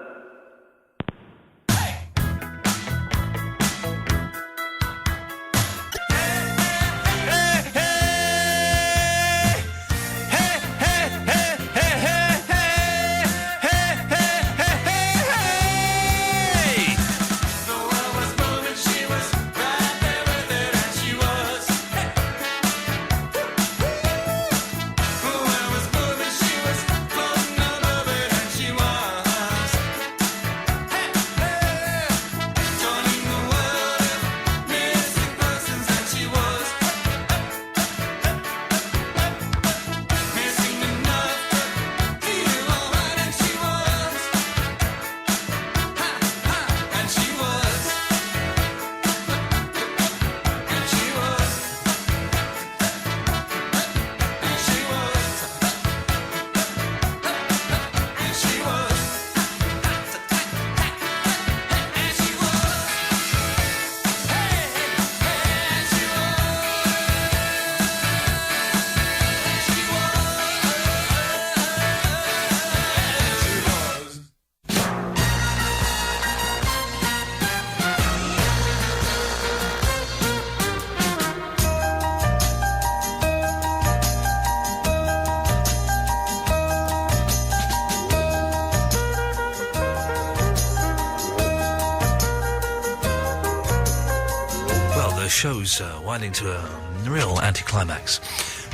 Show's winding to a real anticlimax.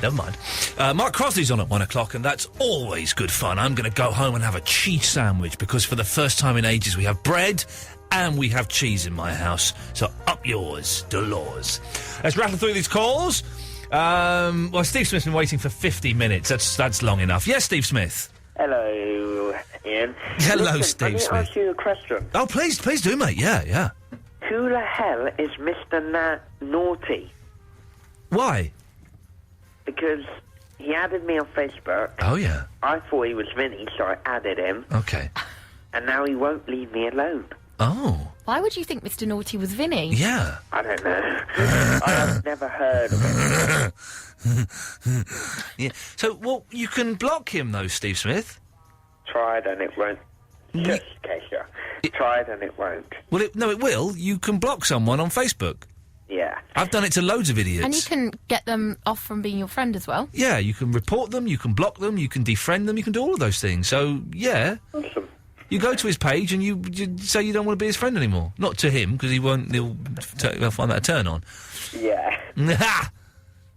Never mind. Mark Crosley's on at 1 o'clock, and that's always good fun. I'm going to go home and have a cheese sandwich, because for the first time in ages we have bread and we have cheese in my house. So up yours, Dolores. Let's rattle through these calls. Well, Steve Smith's been waiting for 50 minutes. That's long enough. Yes, Steve Smith. Hello, Ian. Hello, Listen, Steve Smith. Let me ask you a question. Oh, please do, mate. Yeah. Who the hell is Mr. Naughty? Why? Because he added me on Facebook. Oh, yeah. I thought he was Vinny, so I added him. Okay. And now he won't leave me alone. Oh. Why would you think Mr. Naughty was Vinny? Yeah. I don't know. I have never heard of him. Yeah. So, well, you can block him, though, Steve Smith. Tried and it won't. Just in case, yeah. Tried and it won't. Well, it will. You can block someone on Facebook. Yeah. I've done it to loads of idiots. And you can get them off from being your friend as well. Yeah, you can report them, you can block them, you can defriend them, you can do all of those things. So, yeah. Awesome. You go to his page and you say you don't want to be his friend anymore. Not to him, because he'll find that a turn on. Yeah.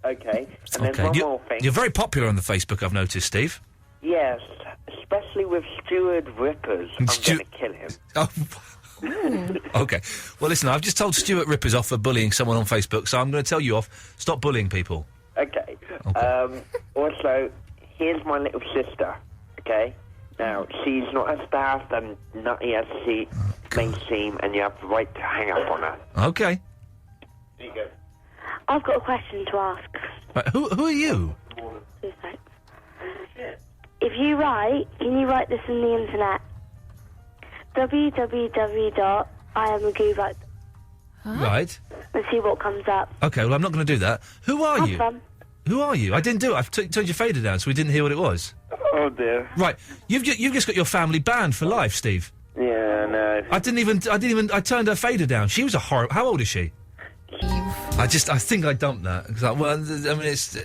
Okay. And then one more thing. You're very popular on the Facebook, I've noticed, Steve. Yes, especially with Stuart Rippers. I'm going to kill him. Oh. Okay. Well, listen, I've just told Stuart Rippers off for bullying someone on Facebook, so I'm going to tell you off. Stop bullying people. Okay. Also, here's my little sister, okay? Now, she's not as daft and nutty as she may seem, and you have the right to hang up on her. Okay. There you go. I've got a question to ask. Right, who are you? If you write, can you write this on the internet? www.iamagoobat. Right. And see what comes up. Okay, well, I'm not going to do that. Who are Have you? fun. Who are you? I didn't do it. I've turned your fader down, so we didn't hear what it was. Oh, dear. You've just got your family banned for life, Steve. Yeah, no. I turned her fader down. She was a horror. How old is she? I think I dumped that. 'Cause well, I mean, it's...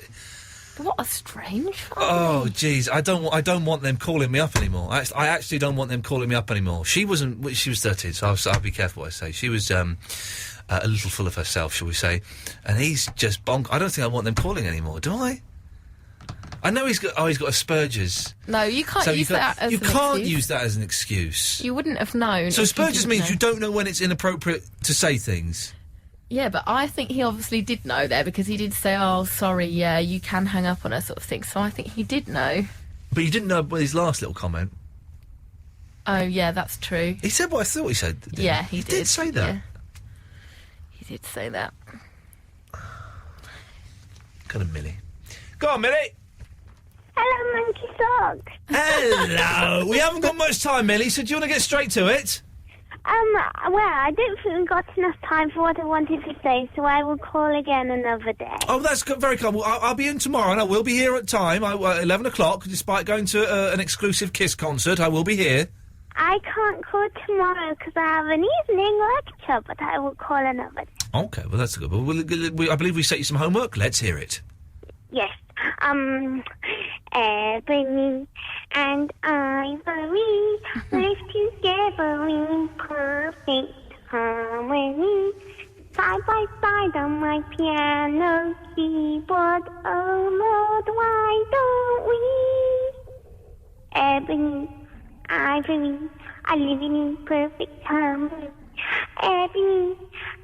What a strange family. Oh, jeez, I don't want them calling me up anymore. I actually don't want them calling me up anymore. She was 13, so I'll be careful what I say. She was a little full of herself, shall we say, and he's just bonk. I don't think I want them calling anymore, do I? I know he's got Asperger's. No, you can't use that as an excuse. You can't use that as an excuse. You wouldn't have known. So Asperger's means you don't know when it's inappropriate to say things. Yeah, but I think he obviously did know there because he did say, "Oh, sorry, yeah, you can hang up on us," sort of thing. So I think he did know. But you didn't know with his last little comment. Oh, yeah, that's true. He said what I thought he said. Yeah, he did say that. Yeah. He did say that. Go on, Millie. Go on, Millie. Hello, Monkey Dog. Hello. We haven't got much time, Millie, so do you want to get straight to it? Well, I don't think we got enough time for what I wanted to say, so I will call again another day. Oh, that's very kind. Well, I'll be in tomorrow, and I will be here at time, 11 o'clock, despite going to an exclusive Kiss concert. I will be here. I can't call tomorrow because I have an evening lecture, but I will call another day. Okay, well, that's good. Well, I believe we set you some homework. Let's hear it. Yes. Ebony and Ivory live together in perfect harmony. Side by side on my piano keyboard. Oh Lord, why don't we? Ebony, Ivory are living in perfect harmony. Ebony,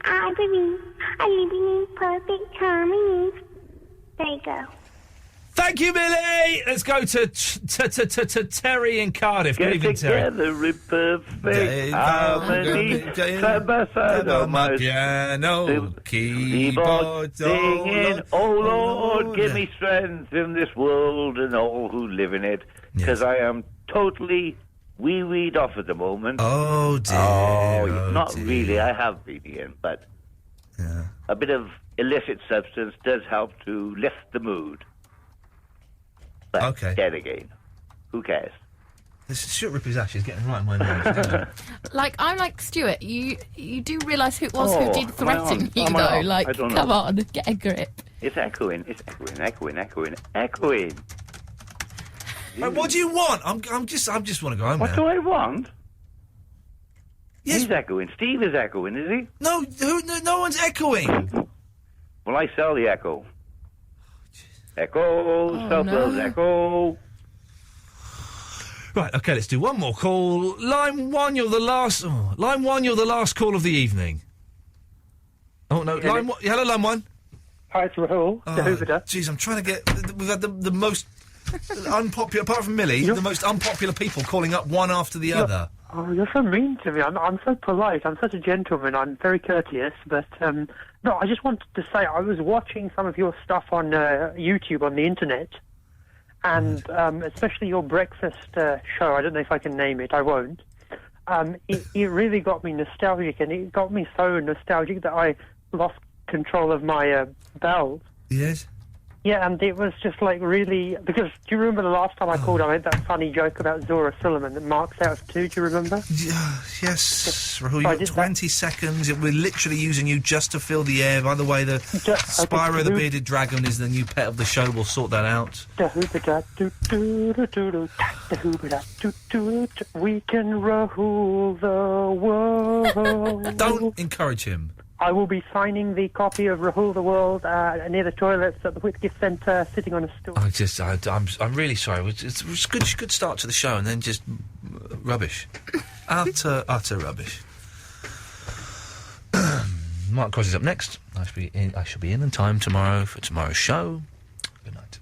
Ivory are living in perfect harmony. There you go. Thank you, Millie. Let's go to Terry in Cardiff. Good evening, Terry. Together in perfect harmony. Side by side on my piano keyboard, singing, oh Lord, give me strength in this world and all who live in it, because I am totally wee-weed off at the moment. Oh dear. Oh, not really. I have been, Ian, but a bit of illicit substance does help to lift the mood. But then again, who cares? This Stuart Ripley's ashes getting right in my nose. I'm like Stuart. You do realise who it was who did threaten you, though? I don't know. Come on, get a grip. It's echoing. It's echoing. What do you want? I just want to go home. What do I want? Yes. He's echoing. Steve is echoing, is he? No, no one's echoing. Well, I sell the echo. Echo, self-love, echo. Right, okay, let's do one more call. Line 1, you're the last... Oh, line 1, you're the last call of the evening. Oh, no, line 1... Hello, line 1. Hi, it's Rahul. Jeez, I'm trying to get... We've had the most unpopular... Apart from Millie, the most unpopular people calling up one after the other. Oh, you're so mean to me. I'm so polite. I'm such a gentleman. I'm very courteous. But, no, I just wanted to say I was watching some of your stuff on YouTube, on the internet, and especially your breakfast show. I don't know if I can name it. I won't. It really got me nostalgic, and it got me so nostalgic that I lost control of my bowels. Yes? Yeah, and it was just like really... Because do you remember the last time I called, I made that funny joke about Zora Silliman that marks out of 2, do you remember? Yes, Rahul, you've got 20 seconds. We're literally using you just to fill the air. By the way, the Spyro the Bearded Dragon is the new pet of the show. We'll sort that out. We can rule the world. Don't encourage him. I will be signing the copy of Rahul the World near the toilets at the Whitgift Centre, sitting on a stool. I'm really sorry. It's a good start to the show, and then just rubbish, utter rubbish. Mark Cross is up next. I shall be in time tomorrow for tomorrow's show. Good night.